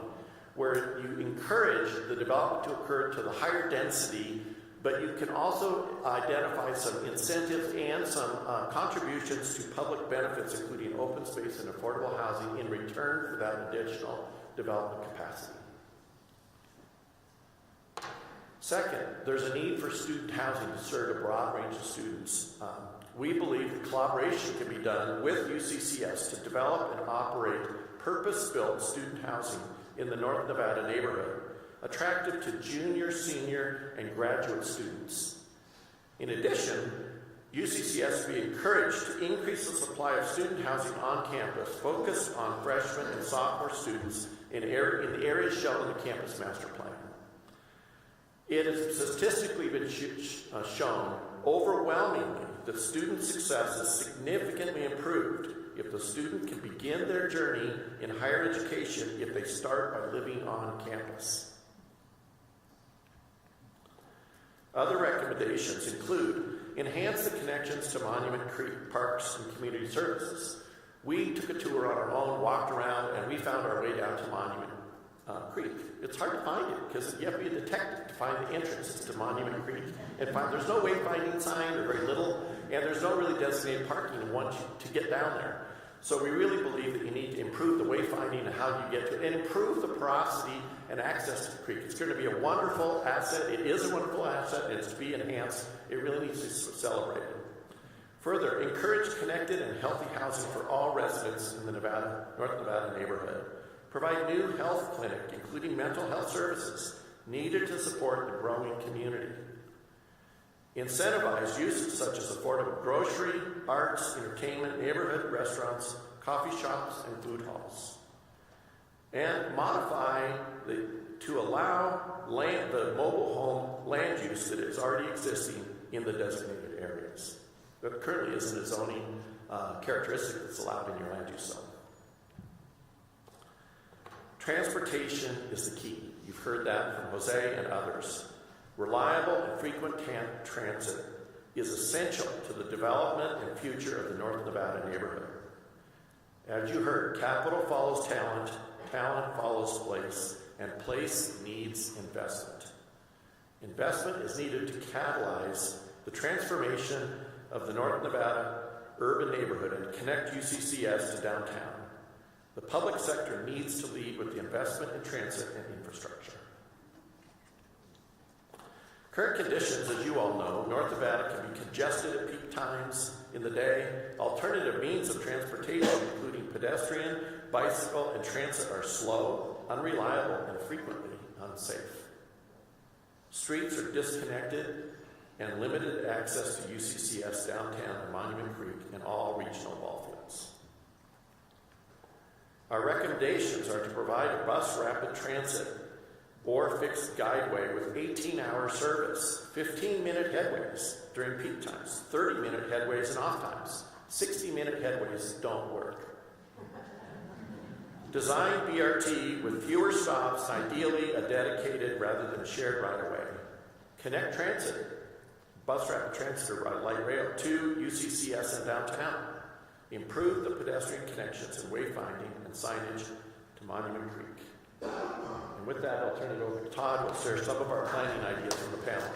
where you encourage the development to occur to the higher density, but you can also identify some incentives and some contributions to public benefits, including open space and affordable housing, in return for that additional development capacity. Second, there's a need for student housing to serve a broad range of students. We believe that collaboration can be done with UCCS to develop and operate purpose-built student housing in the North Nevada neighborhood, attractive to junior, senior, and graduate students. In addition, UCCS be encouraged to increase the supply of student housing on campus, focused on freshman and sophomore students in the areas shown in the campus master plan. It has statistically been shown overwhelmingly that student success is significantly improved if the student can begin their journey in higher education if they start by living on campus. Other recommendations include enhance the connections to Monument Creek, parks, and community services. We took a tour on our own, walked around, and we found our way down to Monument Creek. It's hard to find it because you have to be a detective to find the entrances to Monument Creek. And there's no wayfinding sign, or very little, and there's no really designated parking once to get down there. So we really believe that you need to improve the wayfinding and how you get to it, and improve the porosity and access to the creek. It's going to be a wonderful asset. It is a wonderful asset, and it's to be enhanced. It really needs to be celebrated. Further, encourage connected and healthy housing for all residents in the North Nevada neighborhood. Provide new health clinic, including mental health services, needed to support the growing community. Incentivize uses such as affordable grocery, arts, entertainment, neighborhood restaurants, coffee shops, and food halls. And modify to allow the mobile home land use that is already existing in the designated areas. There currently isn't a zoning characteristic that's allowed in your land use zone. Transportation is the key. You've heard that from Jose and others. Reliable and frequent transit is essential to the development and future of the North Nevada neighborhood. As you heard, capital follows talent, talent follows place, and place needs investment. Investment is needed to catalyze the transformation of the North Nevada urban neighborhood and connect UCCS to downtown. The public sector needs to lead with the investment in transit and infrastructure. Current conditions, as you all know, North Nevada can be congested at peak times in the day. Alternative means of transportation, including pedestrian, bicycle, and transit, are slow, unreliable, and frequently unsafe. Streets are disconnected and limited access to UCCS downtown and Monument Creek and all regional ball fields. Our recommendations are to provide a bus rapid transit or fixed guideway with 18-hour service, 15-minute headways during peak times, 30-minute headways in off times. 60-minute headways don't work. Design BRT with fewer stops, ideally a dedicated rather than shared right-of-way. Connect transit, bus rapid transit or light rail to UCCS and downtown. Improve the pedestrian connections and wayfinding and signage to Monument Creek. And with that, I'll turn it over to Todd, who will share some of our planning ideas from the panel.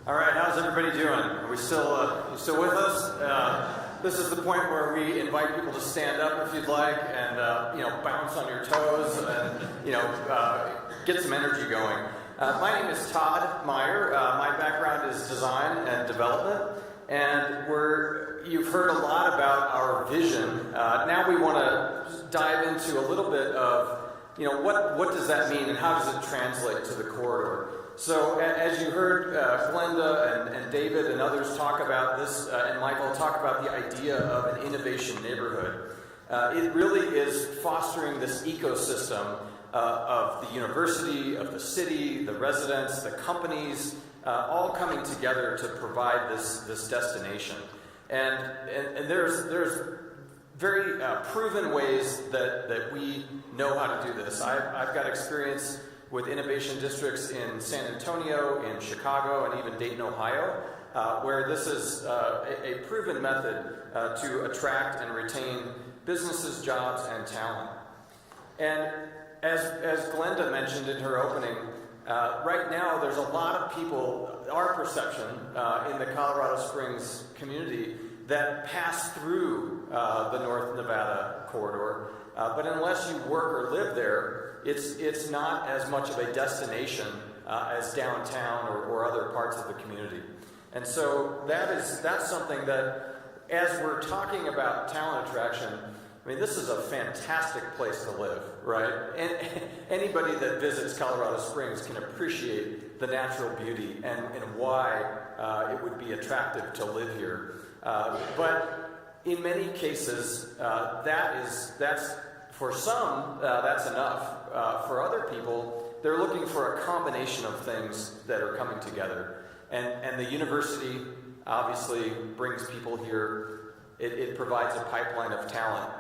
All right, how's everybody doing? Are we still, you still with us? This is the point where we invite people to stand up if you'd like, and bounce on your toes, and get some energy going. My name is Todd Meyer. My background is design and development, and you've heard a lot about our vision. Now we want to dive into a little bit of, what does that mean and how does it translate to the corridor? So as you heard Glenda and David and others talk about this, and Michael talk about the idea of an innovation neighborhood, it really is fostering this ecosystem of the university, of the city, the residents, the companies, all coming together to provide this destination. And there's very proven ways that we know how to do this. I've got experience with innovation districts in San Antonio, in Chicago, and even Dayton, Ohio, where this is a proven method to attract and retain businesses, jobs, and talent. And as Glenda mentioned in her opening, right now there's a lot of people, our perception in the Colorado Springs community, that pass through the North Nevada corridor, but unless you work or live there, it's not as much of a destination as downtown or other parts of the community. And so that's something that, as we're talking about talent attraction, I mean, this is a fantastic place to live, right? And anybody that visits Colorado Springs can appreciate the natural beauty and why it would be attractive to live here. But in many cases, that's for some, that's enough. For other people, they're looking for a combination of things that are coming together. And the university obviously brings people here. It provides a pipeline of talent.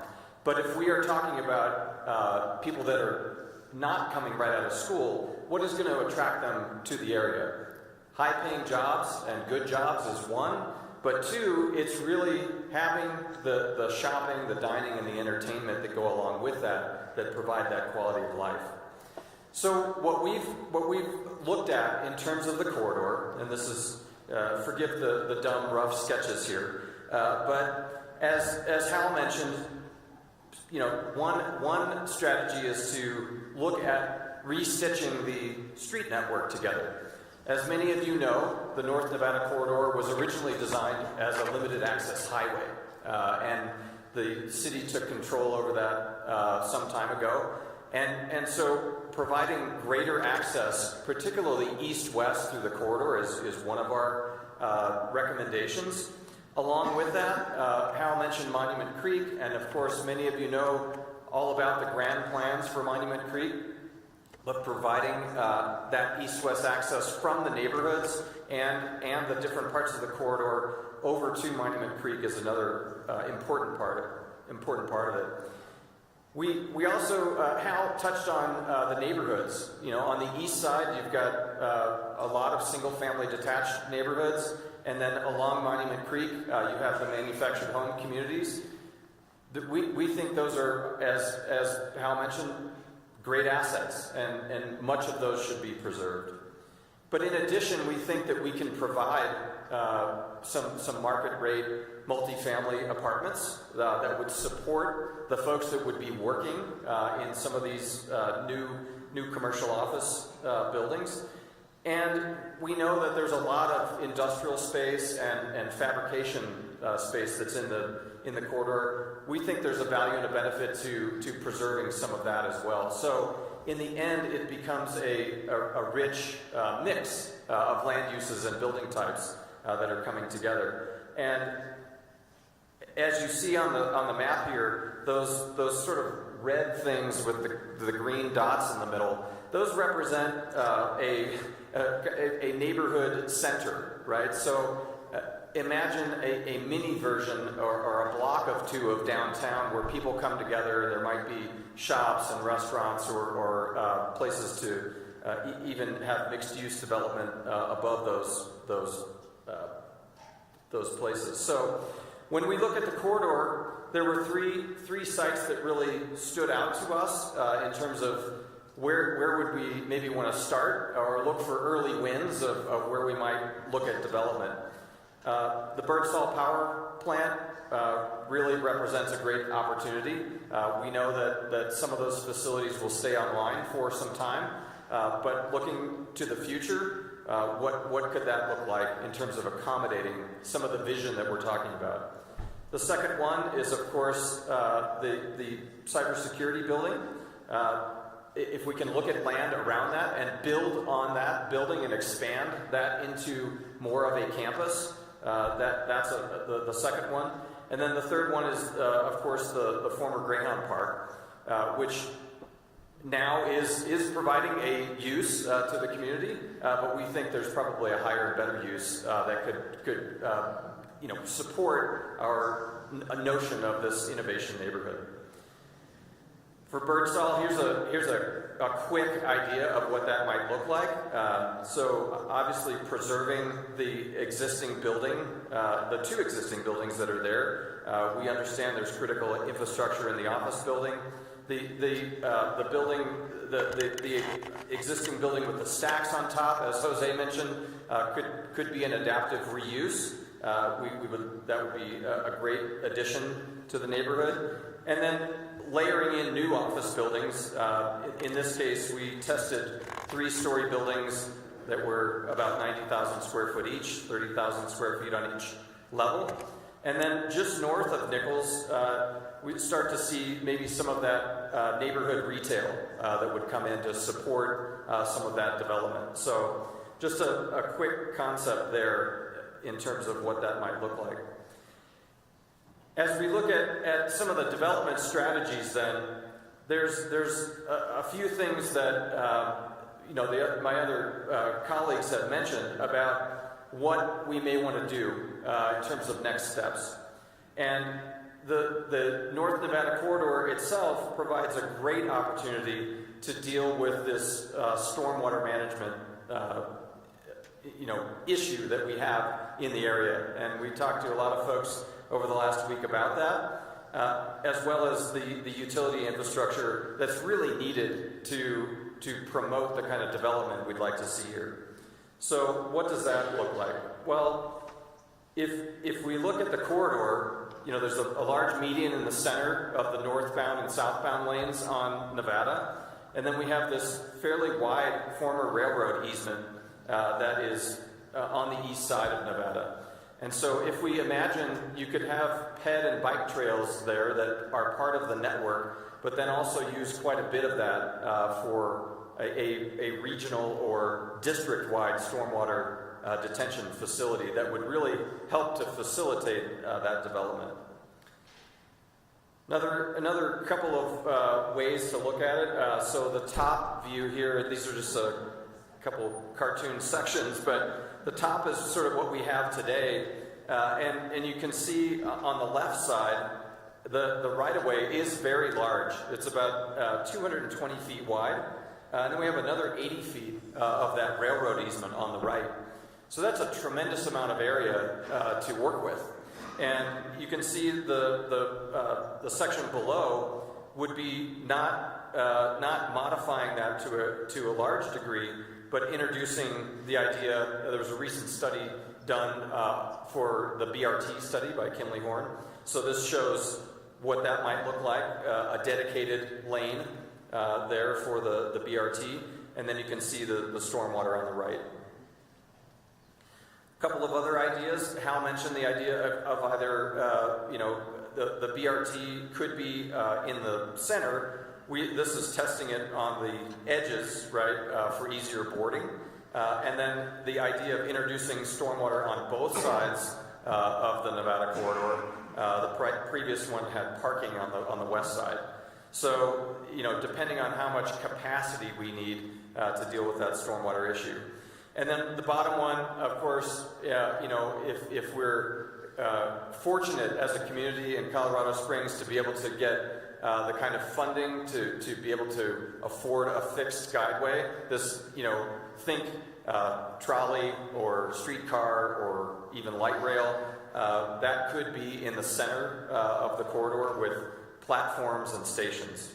But if we are talking about people that are not coming right out of school, what is going to attract them to the area? High-paying jobs and good jobs is one. But two, it's really having the shopping, the dining, and the entertainment that go along with that provide that quality of life. So what we've looked at in terms of the corridor, and this is, forgive the dumb, rough sketches here, but as Hal mentioned, one strategy is to look at restitching the street network together. As many of you know, the North Nevada corridor was originally designed as a limited access highway, and the city took control over that some time ago. And so providing greater access, particularly east-west through the corridor, is one of our recommendations. Along with that, Hal mentioned Monument Creek, and of course many of you know all about the grand plans for Monument Creek. But providing that east-west access from the neighborhoods and the different parts of the corridor over to Monument Creek is another important part of it. We also, Hal touched on the neighborhoods. On the east side, you've got a lot of single-family detached neighborhoods, and then along Monument Creek, you have the manufactured home communities. We think those are, as Hal mentioned, great assets, and much of those should be preserved. But in addition, we think that we can provide some market rate multifamily apartments that would support the folks that would be working in some of these new commercial office buildings. And we know that there's a lot of industrial space and fabrication space that's in the corridor. We think there's a value and a benefit to preserving some of that as well. So in the end, it becomes a rich mix of land uses and building types that are coming together. And as you see on the map here, those sort of red things with the green dots in the middle, those represent a neighborhood center, right? So imagine a mini version or a block of two of downtown where people come together. There might be shops and restaurants or places to even have mixed-use development above those places. So when we look at the corridor, there were three sites that really stood out to us in terms of where would we maybe want to start or look for early wins of where we might look at development. The Birdsall Power Plant really represents a great opportunity. We know that some of those facilities will stay online for some time, but looking to the future, what could that look like in terms of accommodating some of the vision that we're talking about? The second one is, of course, the cybersecurity building. If we can look at land around that and build on that building and expand that into more of a campus, that's the second one. And then the third one is, of course, the former Greyhound Park, which now is providing a use to the community, but we think there's probably a higher and better use that could support a notion of this innovation neighborhood. For Birdsall, here's a quick idea of what that might look like. So obviously preserving the existing building, the two existing buildings that are there. We understand there's critical infrastructure in the office building. The building, the existing building with the stacks on top, as Jose mentioned, could be an adaptive reuse. That would be a great addition to the neighborhood. And then layering in new office buildings. In this case, we tested 3-story buildings that were about 90,000 square foot each, 30,000 square feet on each level. And then just north of Nichols, we start to see maybe some of that neighborhood retail that would come in to support some of that development. So just a quick concept there in terms of what that might look like. As we look at some of the development strategies, then there's a few things that my other colleagues have mentioned about what we may want to do in terms of next steps. And the North Nevada corridor itself provides a great opportunity to deal with this stormwater management issue that we have in the area. And we talked to a lot of folks over the last week about that, as well as the utility infrastructure that's really needed to promote the kind of development we'd like to see here. So what does that look like? Well, if we look at the corridor, there's a large median in the center of the northbound and southbound lanes on Nevada, and then we have this fairly wide former railroad easement that is on the east side of Nevada. And so if we imagine you could have ped and bike trails there that are part of the network, but then also use quite a bit of that for a regional or district-wide stormwater detention facility that would really help to facilitate that development. Another couple of ways to look at it. So the top view here, these are just a couple cartoon sections, but the top is sort of what we have today, and you can see on the left side, the right-of-way is very large. It's about 220 feet wide, and then we have another 80 feet of that railroad easement on the right. So that's a tremendous amount of area to work with. And you can see the section below would be not modifying that to a large degree, but introducing the idea. There was a recent study done for the BRT study by Kimley Horn. So this shows what that might look like, a dedicated lane there for the BRT, and then you can see the stormwater on the right. A couple of other ideas. Hal mentioned the idea of either, the BRT could be in the center. This is testing it on the edges, right, for easier boarding. And then the idea of introducing stormwater on both sides of the Nevada corridor. The previous one had parking on the west side. So, depending on how much capacity we need to deal with that stormwater issue. And then the bottom one, of course, if we're fortunate as a community in Colorado Springs to be able to get the kind of funding to be able to afford a fixed guideway, this, think trolley or streetcar or even light rail, that could be in the center of the corridor with platforms and stations.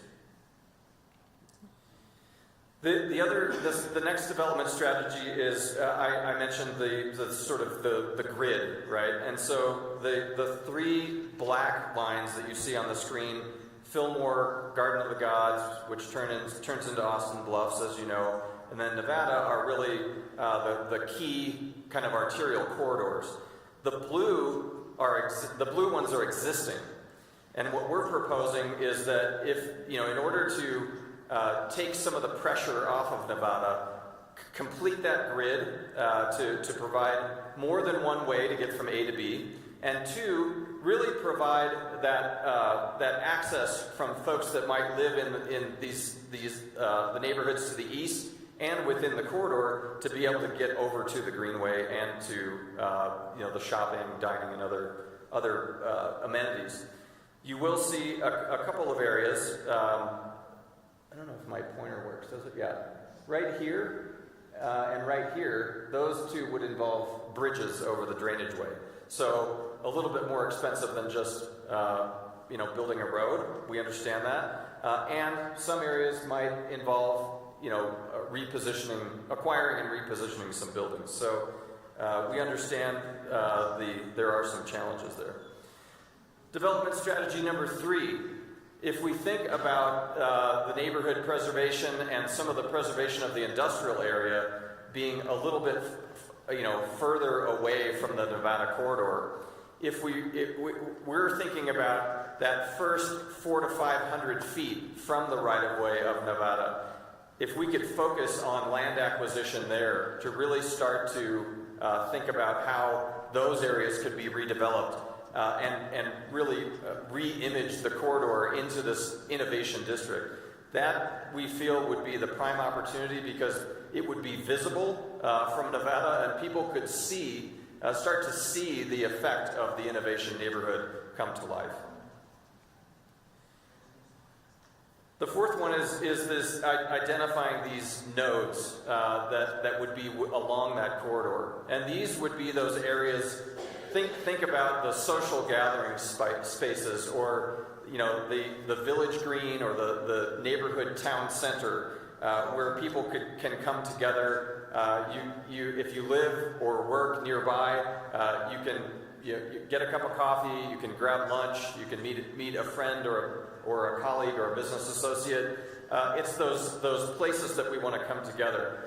The next development strategy is, I mentioned the sort of the grid, right? And so the three black lines that you see on the screen, Fillmore, Garden of the Gods, which turns into Austin Bluffs, as you know, and then Nevada are really the key kind of arterial corridors. The blue ones are existing. And what we're proposing is that if, in order to take some of the pressure off of Nevada, complete that grid to provide more than one way to get from A to B, and two, really provide that access from folks that might live in the neighborhoods to the east and within the corridor to be able to get over to the Greenway and to the shopping, dining, and other amenities. You will see a couple of areas. I don't know if my pointer works, does it? Yeah. Right here and right here, those two would involve bridges over the drainage way. So a little bit more expensive than just building a road. We understand that. And some areas might involve acquiring and repositioning some buildings. So we understand there are some challenges there. Development strategy number 3. If we think about the neighborhood preservation and some of the preservation of the industrial area being a little bit, further away from the Nevada corridor, if we're thinking about that first 400 to 500 feet from the right-of-way of Nevada, if we could focus on land acquisition there to really start to think about how those areas could be redeveloped and really re-image the corridor into this innovation district, that we feel would be the prime opportunity because it would be visible from Nevada and people could start to see the effect of the innovation neighborhood come to life. The fourth one is this identifying these nodes that would be along that corridor. And these would be those areas, think about the social gathering spaces or the village green or the neighborhood town center where people can come together. If you live or work nearby, you can get a cup of coffee, you can grab lunch, you can meet a friend or a colleague or a business associate. It's those places that we want to come together.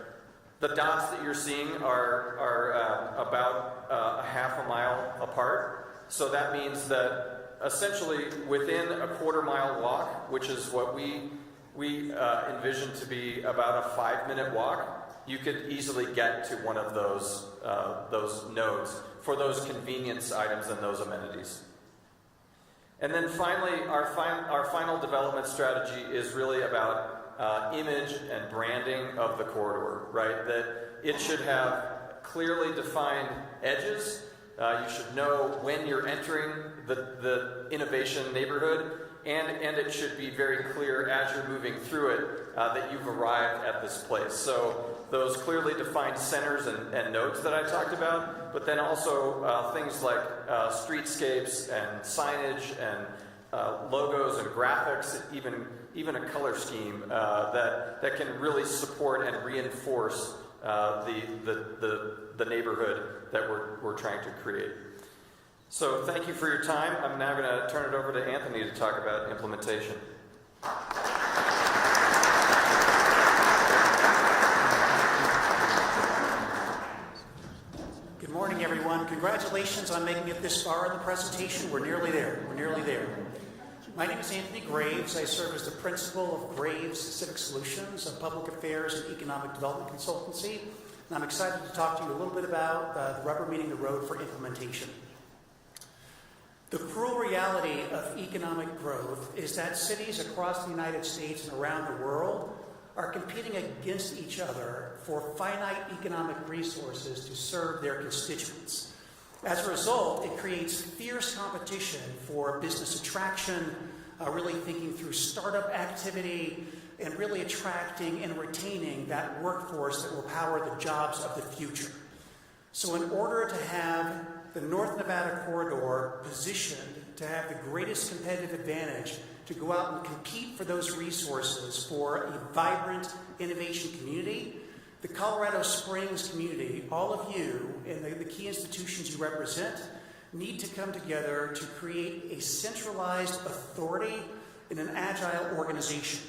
The dots that you're seeing are about a half a mile apart. So that means that essentially within a quarter-mile walk, which is what we envision to be about a 5-minute walk, you could easily get to one of those nodes for those convenience items and those amenities. And then finally, our final development strategy is really about image and branding of the corridor, right? That it should have clearly defined edges. You should know when you're entering the innovation neighborhood, and it should be very clear as you're moving through it that you've arrived at this place. So those clearly defined centers and nodes that I talked about, but then also things like streetscapes and signage and logos and graphics, even a color scheme that can really support and reinforce the neighborhood that we're trying to create. So thank you for your time. I'm now going to turn it over to Anthony to talk about implementation. Good morning, everyone. Congratulations on making it this far in the presentation. We're nearly there. My name is Anthony Graves. I serve as the principal of Graves Civic Solutions, a public affairs and economic development consultancy. and I'm excited to talk to you a little bit about the rubber meeting the road for implementation. The cruel reality of economic growth is that cities across the United States and around the world are competing against each other for finite economic resources to serve their constituents. As a result, it creates fierce competition for business attraction, really thinking through startup activity, and really attracting and retaining that workforce that will power the jobs of the future. So in order to have the North Nevada corridor positioned to have the greatest competitive advantage to go out and compete for those resources for a vibrant innovation community, the Colorado Springs community, all of you and the key institutions you represent, need to come together to create a centralized authority in an agile organization.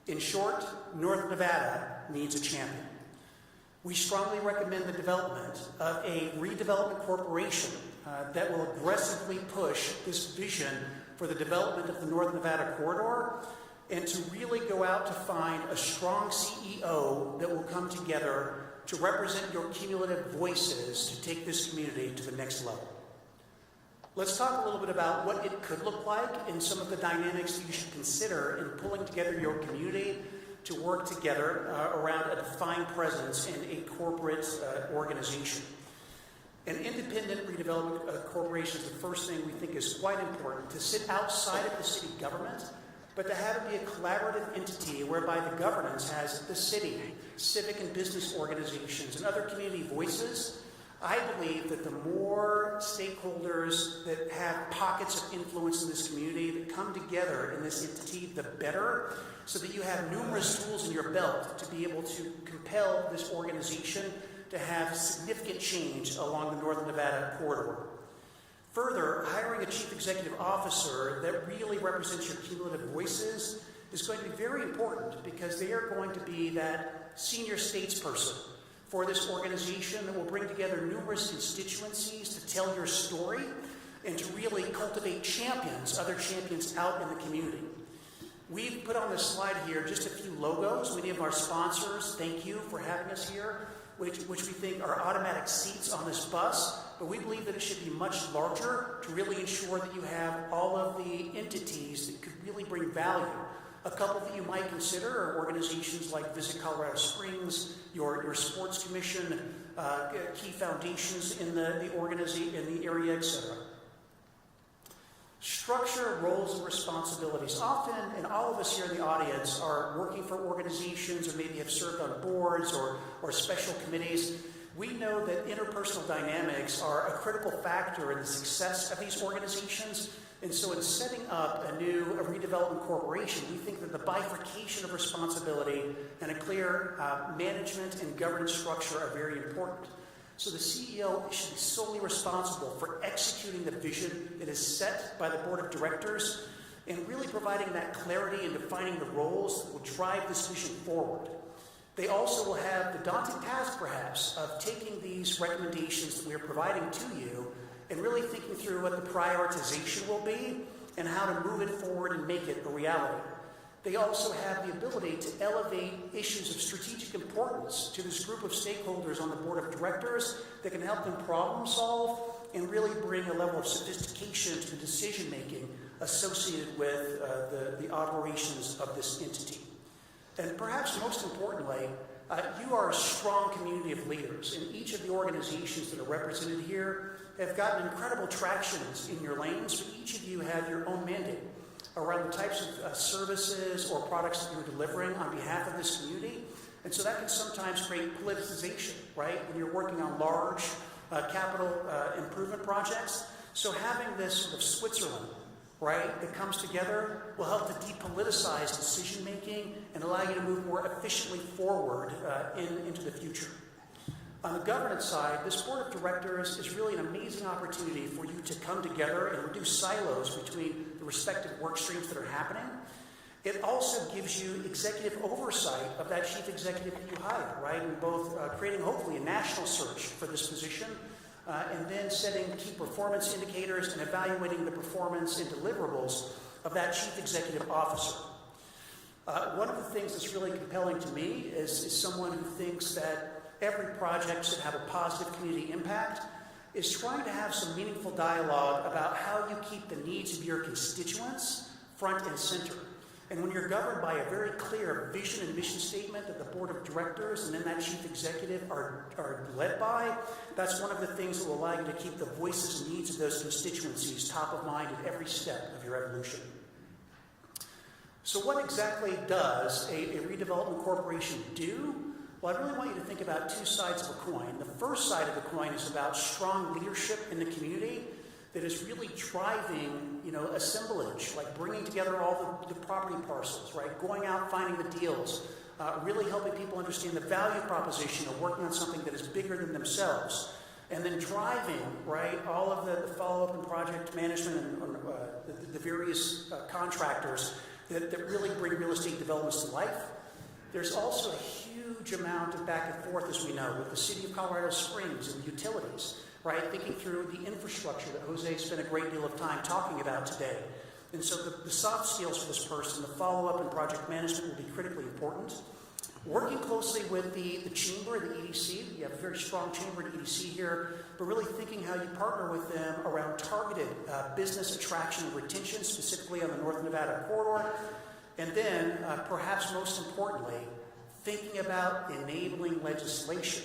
In short, North Nevada needs a champion. We strongly recommend the development of a redevelopment corporation that will aggressively push this vision for the development of the North Nevada corridor, and to really go out to find a strong CEO that will come together to represent your cumulative voices to take this community to the next level. Let's talk a little bit about what it could look like and some of the dynamics that you should consider in pulling together your community to work together around a defined presence in a corporate organization. An independent redevelopment corporation is the first thing we think is quite important, to sit outside of the city government, but to have it be a collaborative entity whereby the governance has the city, civic and business organizations, and other community voices. I believe that the more stakeholders that have pockets of influence in this community that come together in this entity, the better, so that you have numerous tools in your belt to be able to compel this organization to have significant change along the North Nevada corridor. Further, hiring a chief executive officer that really represents your cumulative voices is going to be very important, because they are going to be that senior statesperson for this organization that will bring together numerous constituencies to tell your story and to really cultivate champions, other champions out in the community. We've put on this slide here just a few logos. Many of our sponsors, thank you for having us here, which we think are automatic seats on this bus, but we believe that it should be much larger to really ensure that you have all of the entities that could really bring value. A couple that you might consider are organizations like Visit Colorado Springs, your sports commission, key foundations in the organization, in the area, etc. Structure, roles, and responsibilities. Often, and all of us here in the audience are working for organizations or maybe have served on boards or special committees. We know that interpersonal dynamics are a critical factor in the success of these organizations. And so in setting up a redevelopment corporation, we think that the bifurcation of responsibility and a clear management and governance structure are very important. So the CEO should be solely responsible for executing the vision that is set by the board of directors and really providing that clarity and defining the roles that will drive this vision forward. They also will have the daunting task, perhaps, of taking these recommendations that we are providing to you and really thinking through what the prioritization will be and how to move it forward and make it a reality. They also have the ability to elevate issues of strategic importance to this group of stakeholders on the board of directors that can help them problem solve and really bring a level of sophistication to the decision making associated with the operations of this entity. And perhaps most importantly, you are a strong community of leaders, and each of the organizations that are represented here have gotten incredible tractions in your lanes, but each of you have your own mandate around the types of services or products that you're delivering on behalf of this community. And so that can sometimes create politicization, right, when you're working on large capital improvement projects. So having this sort of Switzerland, right, that comes together will help to depoliticize decision making and allow you to move more efficiently forward into the future. On the governance side, this board of directors is really an amazing opportunity for you to come together and reduce silos between the respective work streams that are happening. It also gives you executive oversight of that chief executive that you hire, right? And both creating hopefully a national search for this position and then setting key performance indicators and evaluating the performance and deliverables of that chief executive officer. One of the things that's really compelling to me is someone who thinks that every project should have a positive community impact, is trying to have some meaningful dialogue about how you keep the needs of your constituents front and center. And when you're governed by a very clear vision and mission statement that the board of directors and then that chief executive are led by, that's one of the things that will allow you to keep the voices and needs of those constituencies top of mind at every step of your evolution. So what exactly does a redevelopment corporation do? Well, I really want you to think about two sides of a coin. The first side of the coin is about strong leadership in the community that is really driving, assemblage, like bringing together all the property parcels, right? Going out, finding the deals, really helping people understand the value proposition of working on something that is bigger than themselves. And then driving, right, all of the follow-up and project management and the various contractors that really bring real estate developments to life. There's also a huge amount of back and forth, as we know, with the city of Colorado Springs and utilities, right? Thinking through the infrastructure that Jose spent a great deal of time talking about today. And so the soft skills for this person, the follow-up and project management will be critically important. Working closely with the chamber, the EDC, you have a very strong chamber at EDC here, but really thinking how you partner with them around targeted business attraction and retention, specifically on the North Nevada corridor. And then, perhaps most importantly, thinking about enabling legislation,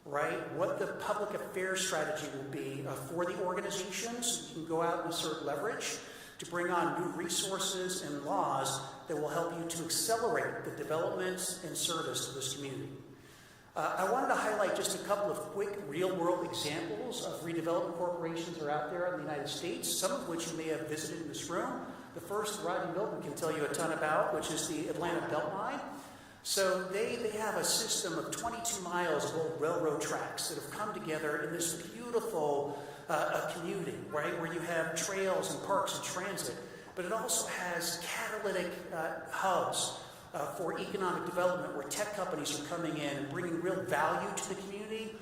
right? What the public affairs strategy will be for the organizations. You can go out and assert leverage to bring on new resources and laws that will help you to accelerate the development and service to this community. I wanted to highlight just a couple of quick real-world examples of redevelopment corporations that are out there in the United States, some of which you may have visited in this room. The first, Rodney Milton can tell you a ton about, which is the Atlanta Beltline. So they have a system of 22 miles of old railroad tracks that have come together in this beautiful community, right, where you have trails and parks and transit, but it also has catalytic hubs for economic development where tech companies are coming in and bringing real value to the community.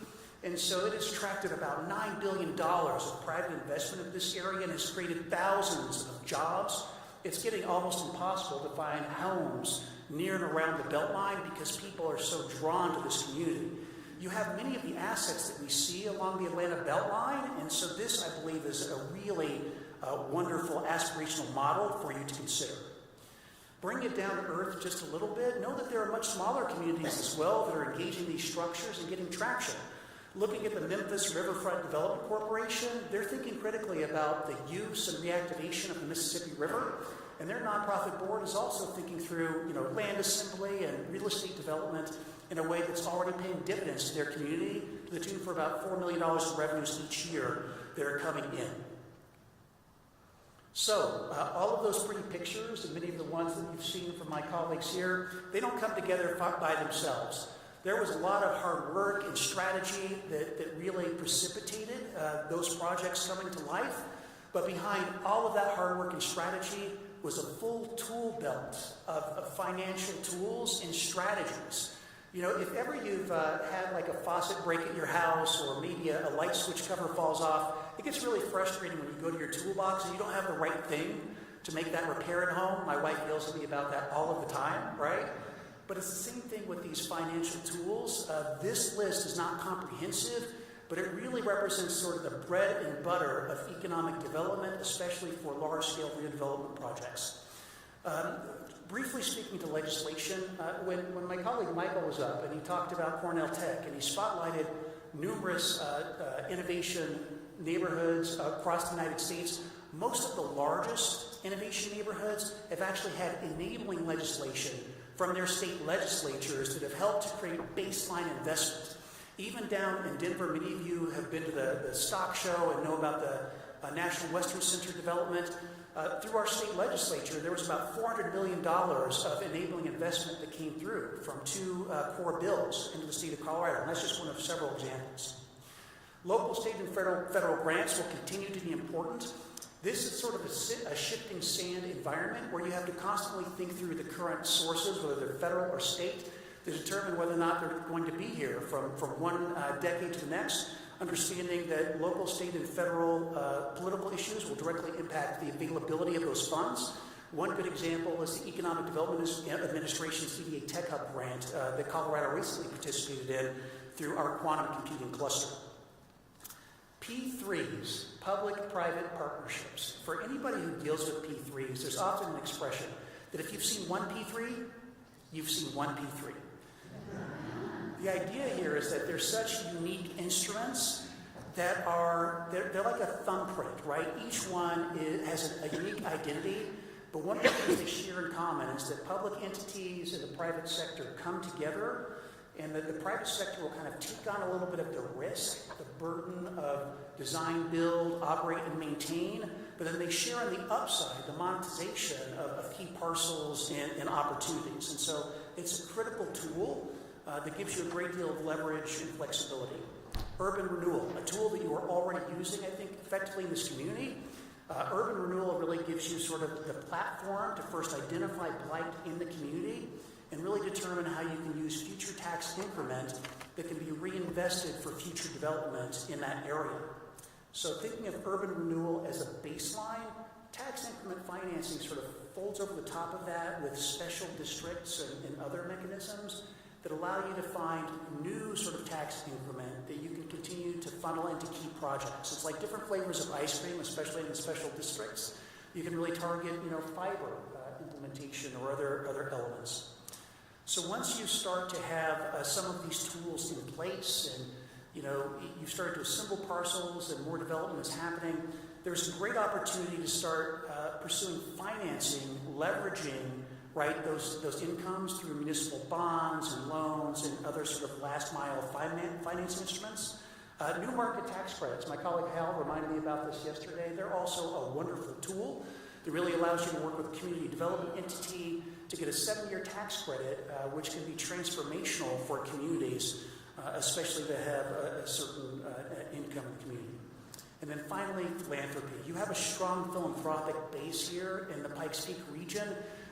And so it has attracted about $9 billion of private investment in this area and has created thousands of jobs. It's getting almost impossible to find homes near and around the Beltline because people are so drawn to this community. You have many of the assets that we see along the Atlanta Beltline, and so this, I believe, is a really wonderful aspirational model for you to consider. Bring it down to earth just a little bit. Know that there are much smaller communities as well that are engaging these structures and getting traction. Looking at the Memphis Riverfront Development Corporation, they're thinking critically about the use and reactivation of the Mississippi River, and their nonprofit board is also thinking through, land assembly and real estate development in a way that's already paying dividends to their community to the tune for about $4 million in revenues each year that are coming in. So, all of those pretty pictures and many of the ones that you've seen from my colleagues here, they don't come together by themselves. There was a lot of hard work and strategy that really precipitated those projects coming to life. But behind all of that hard work and strategy was a full tool belt of financial tools and strategies. If ever you've had like a faucet break at your house or maybe a light switch cover falls off, it gets really frustrating when you go to your toolbox and you don't have the right thing to make that repair at home. My wife yells at me about that all of the time, right? But it's the same thing with these financial tools. This list is not comprehensive, but it really represents sort of the bread and butter of economic development, especially for large-scale redevelopment projects. Briefly speaking to legislation, when my colleague Michael was up and he talked about Cornell Tech and he spotlighted numerous innovation neighborhoods across the United States, most of the largest innovation neighborhoods have actually had enabling legislation from their state legislatures that have helped to create baseline investment. Even down in Denver, many of you have been to the stock show and know about the National Western Center development. Through our state legislature, there was about $400 million of enabling investment that came through from two core bills into the state of Colorado, and that's just one of several examples. Local, state, and federal grants will continue to be important. This is sort of a shifting sand environment where you have to constantly think through the current sources, whether they're federal or state, to determine whether or not they're going to be here from one decade to the next, understanding that local, state, and federal political issues will directly impact the availability of those funds. One good example is the Economic Development Administration's EDA Tech Hub grant that Colorado recently participated in through our quantum computing cluster. P3s, public-private partnerships. For anybody who deals with P3s, there's often an expression that if you've seen one P3, you've seen one P3. The idea here is that they're such unique instruments that they're like a thumbprint, right? Each one has a unique identity, but one of the things they share in common is that public entities and the private sector come together, and that the private sector will kind of take on a little bit of the risk, the burden of design, build, operate, and maintain, but then they share on the upside the monetization of key parcels and opportunities. And so it's a critical tool that gives you a great deal of leverage and flexibility. Urban renewal, a tool that you are already using, I think, effectively in this community. Urban renewal really gives you sort of the platform to first identify blight in the community and really determine how you can use future tax increment that can be reinvested for future development in that area. So thinking of urban renewal as a baseline, tax increment financing sort of folds over the top of that with special districts and other mechanisms that allow you to find new sort of tax increment that you can continue to funnel into key projects. It's like different flavors of ice cream, especially in the special districts. You can really target, fiber implementation or other elements. So once you start to have some of these tools in place and you've started to assemble parcels and more development is happening, there's a great opportunity to start pursuing financing, leveraging those incomes through municipal bonds and loans and other sort of last mile financing instruments. New market tax credits. My colleague Hal reminded me about this yesterday. They're also a wonderful tool that really allows you to work with a community development entity to get a 7-year tax credit, which can be transformational for communities, especially that have a certain income in the community. And then finally, philanthropy. You have a strong philanthropic base here in the Pikes Peak region.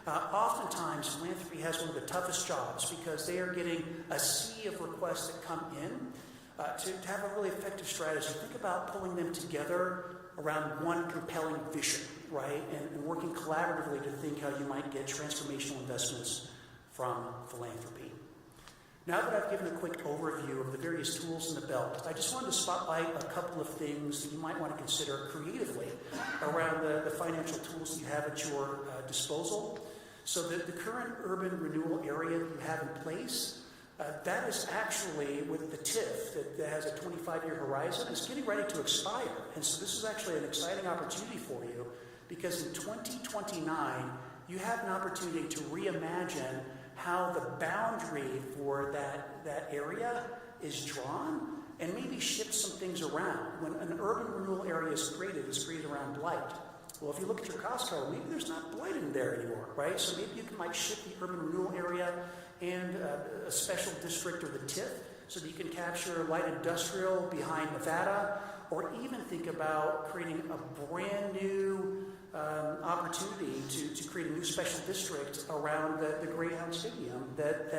Oftentimes, philanthropy has one of the toughest jobs because they are getting a sea of requests that come in. To have a really effective strategy, think about pulling them together around one compelling vision, right? And working collaboratively to think how you might get transformational investments from philanthropy. Now that I've given a quick overview of the various tools in the belt, I just wanted to spotlight a couple of things that you might want to consider creatively around the financial tools that you have at your disposal. So the current urban renewal area that you have in place, that is actually with the TIF that has a 25-year horizon, is getting ready to expire. And so this is actually an exciting opportunity for you because in 2029, you have an opportunity to reimagine how the boundary for that area is drawn and maybe shift some things around. When an urban renewal area is created, it's created around blight. Well, if you look at your cost code, maybe there's not blight in there anymore, right? So maybe you might shift the urban renewal area and a special district or the TIF so that you can capture light industrial behind Nevada, or even think about creating a brand new opportunity to create a new special district around the Greyhound Stadium that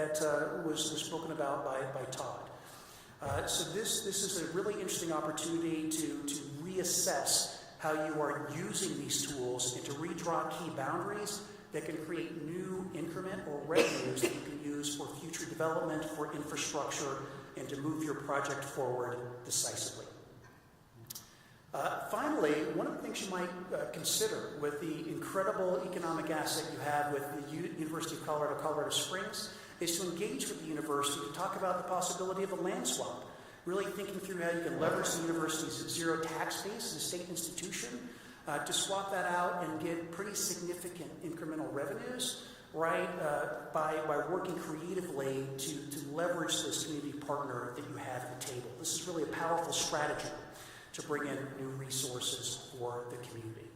was spoken about by Todd. So this is a really interesting opportunity to reassess how you are using these tools and to redraw key boundaries that can create new increment or revenues that you can use for future development, for infrastructure, and to move your project forward decisively. Finally, one of the things you might consider with the incredible economic asset you have with the University of Colorado Springs is to engage with the university to talk about the possibility of a land swap. Really thinking through how you can leverage the university's zero tax base as a state institution to swap that out and get pretty significant incremental revenues, right, by working creatively to leverage this community partner that you have at the table. This is really a powerful strategy to bring in new resources for the community.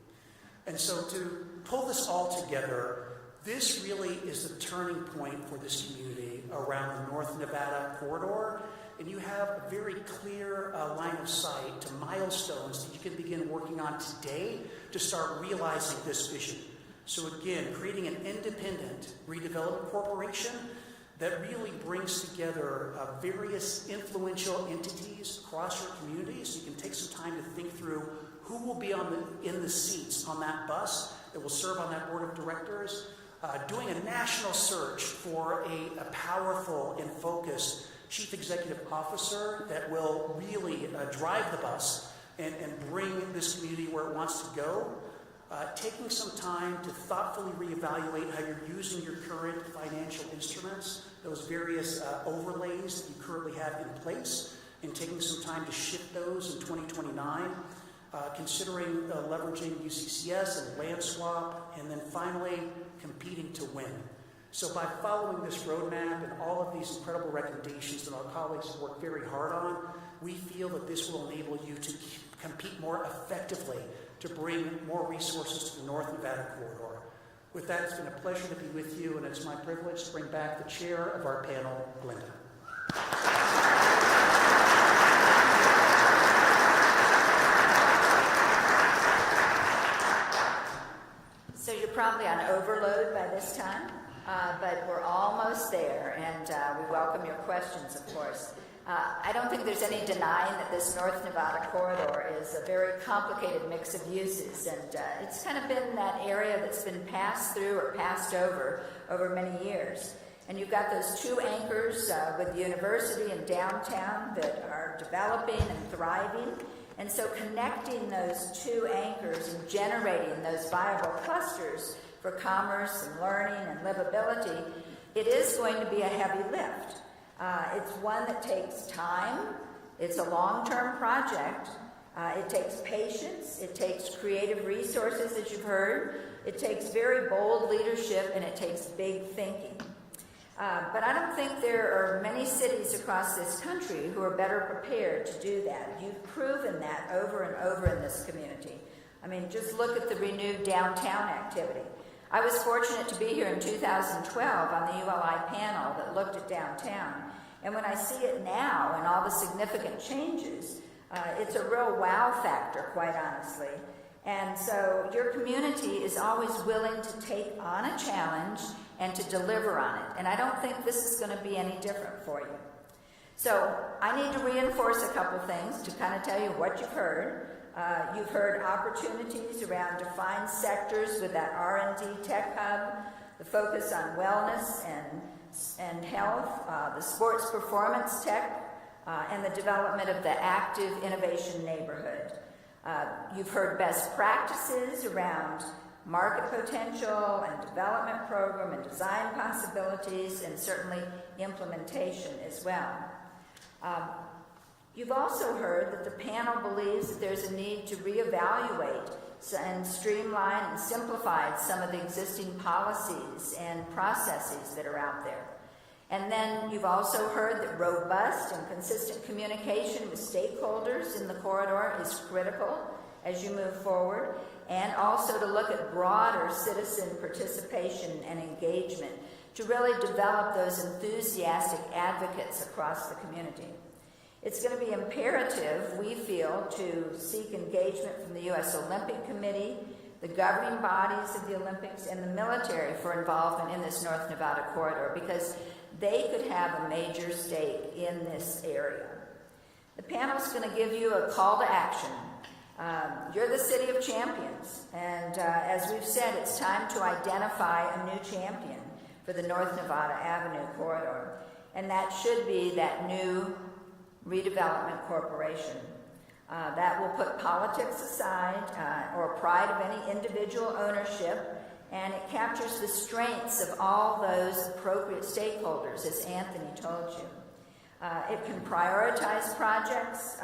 And so to pull this all together, this really is the turning point for this community around the North Nevada corridor. And you have a very clear line of sight to milestones that you can begin working on today to start realizing this vision. So again, creating an independent redevelopment corporation that really brings together various influential entities across your community, so you can take some time to think through who will be in the seats on that bus that will serve on that board of directors, doing a national search for a powerful and focused chief executive officer that will really drive the bus and bring this community where it wants to go. Taking some time to thoughtfully reevaluate how you're using your current financial instruments, those various overlays that you currently have in place, and taking some time to shift those in 2029, considering leveraging UCCS and land swap, and then finally competing to win. So by following this roadmap and all of these incredible recommendations that our colleagues have worked very hard on, we feel that this will enable you to compete more effectively to bring more resources to the North Nevada corridor. With that, it's been a pleasure to be with you, and it's my privilege to bring back the chair of our panel, Glenda. So you're probably on overload by this time, but we're almost there, and we welcome your questions, of course. I don't think there's any denying that this North Nevada corridor is a very complicated mix of uses, and it's kind of been that area that's been passed through or passed over many years. And you've got those two anchors with the university and downtown that are developing and thriving. And so connecting those two anchors and generating those viable clusters for commerce and learning and livability, it is going to be a heavy lift. It's one that takes time. It's a long-term project. It takes patience. It takes creative resources, as you've heard. It takes very bold leadership, and it takes big thinking. But I don't think there are many cities across this country who are better prepared to do that. You've proven that over and over in this community. I mean, just look at the renewed downtown activity. I was fortunate to be here in 2012 on the ULI panel that looked at downtown. And when I see it now and all the significant changes, it's a real wow factor, quite honestly. And so your community is always willing to take on a challenge and to deliver on it. And I don't think this is going to be any different for you. So I need to reinforce a couple things to kind of tell you what you've heard. You've heard opportunities around defined sectors with that R&D tech hub, the focus on wellness and health, the sports performance tech, and the development of the active innovation neighborhood. You've heard best practices around market potential and development program and design possibilities, and certainly implementation as well. You've also heard that the panel believes that there's a need to reevaluate and streamline and simplify some of the existing policies and processes that are out there. And then you've also heard that robust and consistent communication with stakeholders in the corridor is critical as you move forward, and also to look at broader citizen participation and engagement to really develop those enthusiastic advocates across the community. It's going to be imperative, we feel, to seek engagement from the U.S. Olympic Committee, the governing bodies of the Olympics, and the military for involvement in this North Nevada corridor, because they could have a major stake in this area. The panel's going to give you a call to action. You're the city of champions, and as we've said, it's time to identify a new champion for the North Nevada Avenue corridor, and that should be that new Redevelopment Corporation. That will put politics aside or pride of any individual ownership, and it captures the strengths of all those appropriate stakeholders, as Anthony told you. It can prioritize projects,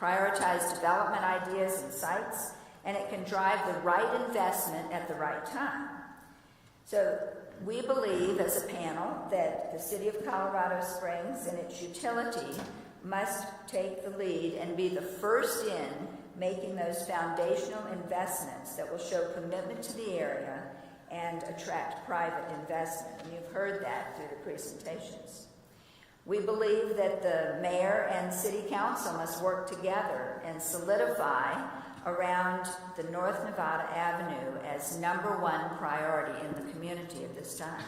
prioritize development ideas and sites, and it can drive the right investment at the right time. So we believe as a panel that the City of Colorado Springs and its utility must take the lead and be the first in making those foundational investments that will show commitment to the area and attract private investment. And you've heard that through the presentations. We believe that the mayor and city council must work together and solidify around the North Nevada Avenue as #1 priority in the community at this time.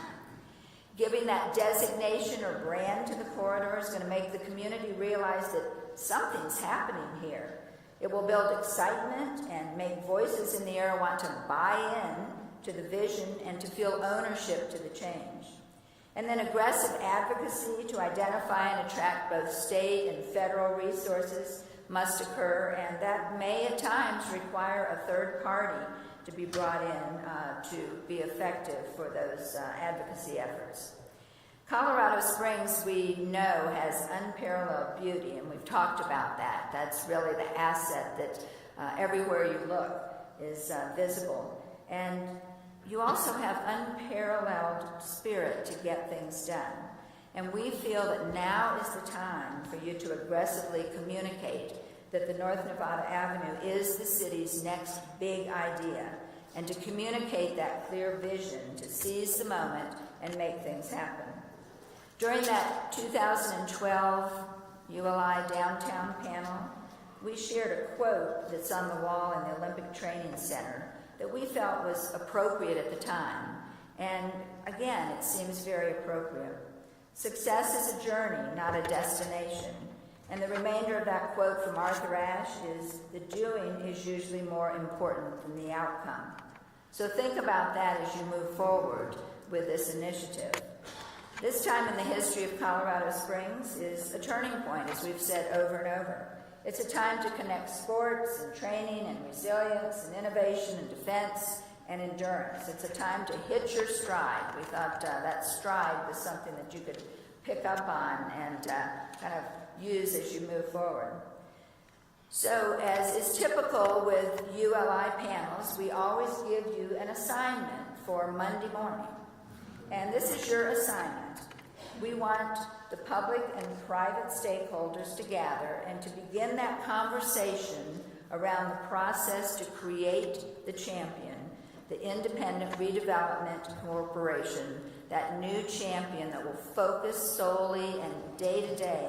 Giving that designation or brand to the corridor is going to make the community realize that something's happening here. It will build excitement and make voices in the area want to buy in to the vision and to feel ownership to the change. And then aggressive advocacy to identify and attract both state and federal resources must occur, and that may at times require a third party to be brought in to be effective for those advocacy efforts. Colorado Springs, we know, has unparalleled beauty, and we've talked about that. That's really the asset that everywhere you look is visible. And you also have unparalleled spirit to get things done. And we feel that now is the time for you to aggressively communicate that the North Nevada Avenue is the city's next big idea, and to communicate that clear vision to seize the moment and make things happen. During that 2012 ULI Downtown panel, we shared a quote that's on the wall in the Olympic Training Center that we felt was appropriate at the time. And again, it seems very appropriate. Success is a journey, not a destination. And the remainder of that quote from Arthur Ashe is, the doing is usually more important than the outcome. So think about that as you move forward with this initiative. This time in the history of Colorado Springs is a turning point, as we've said over and over. It's a time to connect sports and training and resilience and innovation and defense and endurance. It's a time to hit your stride. We thought that stride was something that you could pick up on and kind of use as you move forward. So, as is typical with ULI panels, we always give you an assignment for Monday morning. And this is your assignment. We want the public and private stakeholders to gather and to begin that conversation around the process to create the champion, the Independent Redevelopment Corporation, that new champion that will focus solely and day to day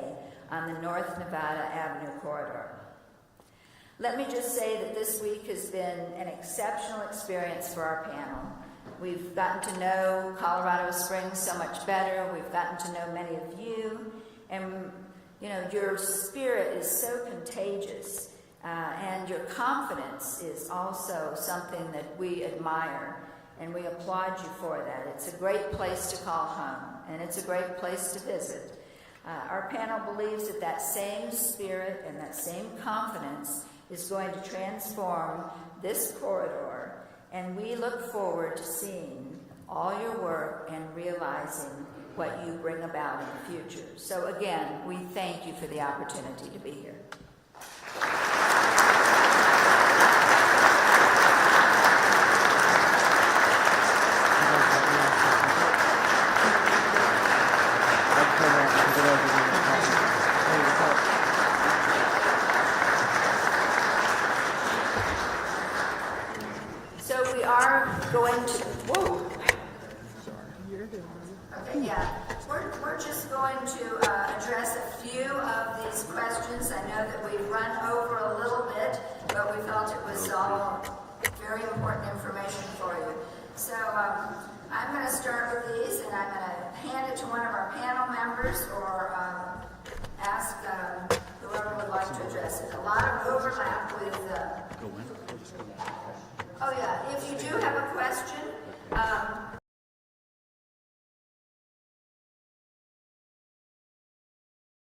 on the North Nevada Avenue corridor. Let me just say that this week has been an exceptional experience for our panel. We've gotten to know Colorado Springs so much better. We've gotten to know many of you. And, you know, your spirit is so contagious. And your confidence is also something that we admire. And we applaud you for that. It's a great place to call home. And it's a great place to visit. Our panel believes that that same spirit and that same confidence is going to transform this corridor. And we look forward to seeing all your work and realizing what you bring about in the future. So again, we thank you for the opportunity to be here. Going to, whoa. Okay, yeah. We're just going to address a few of these questions. I know that we've run over a little bit, but we felt it was all very important information for you. So I'm going to start with these, and I'm going to hand it to one of our panel members or ask whoever would like to address it. A lot of overlap with... Oh yeah, if you do have a question,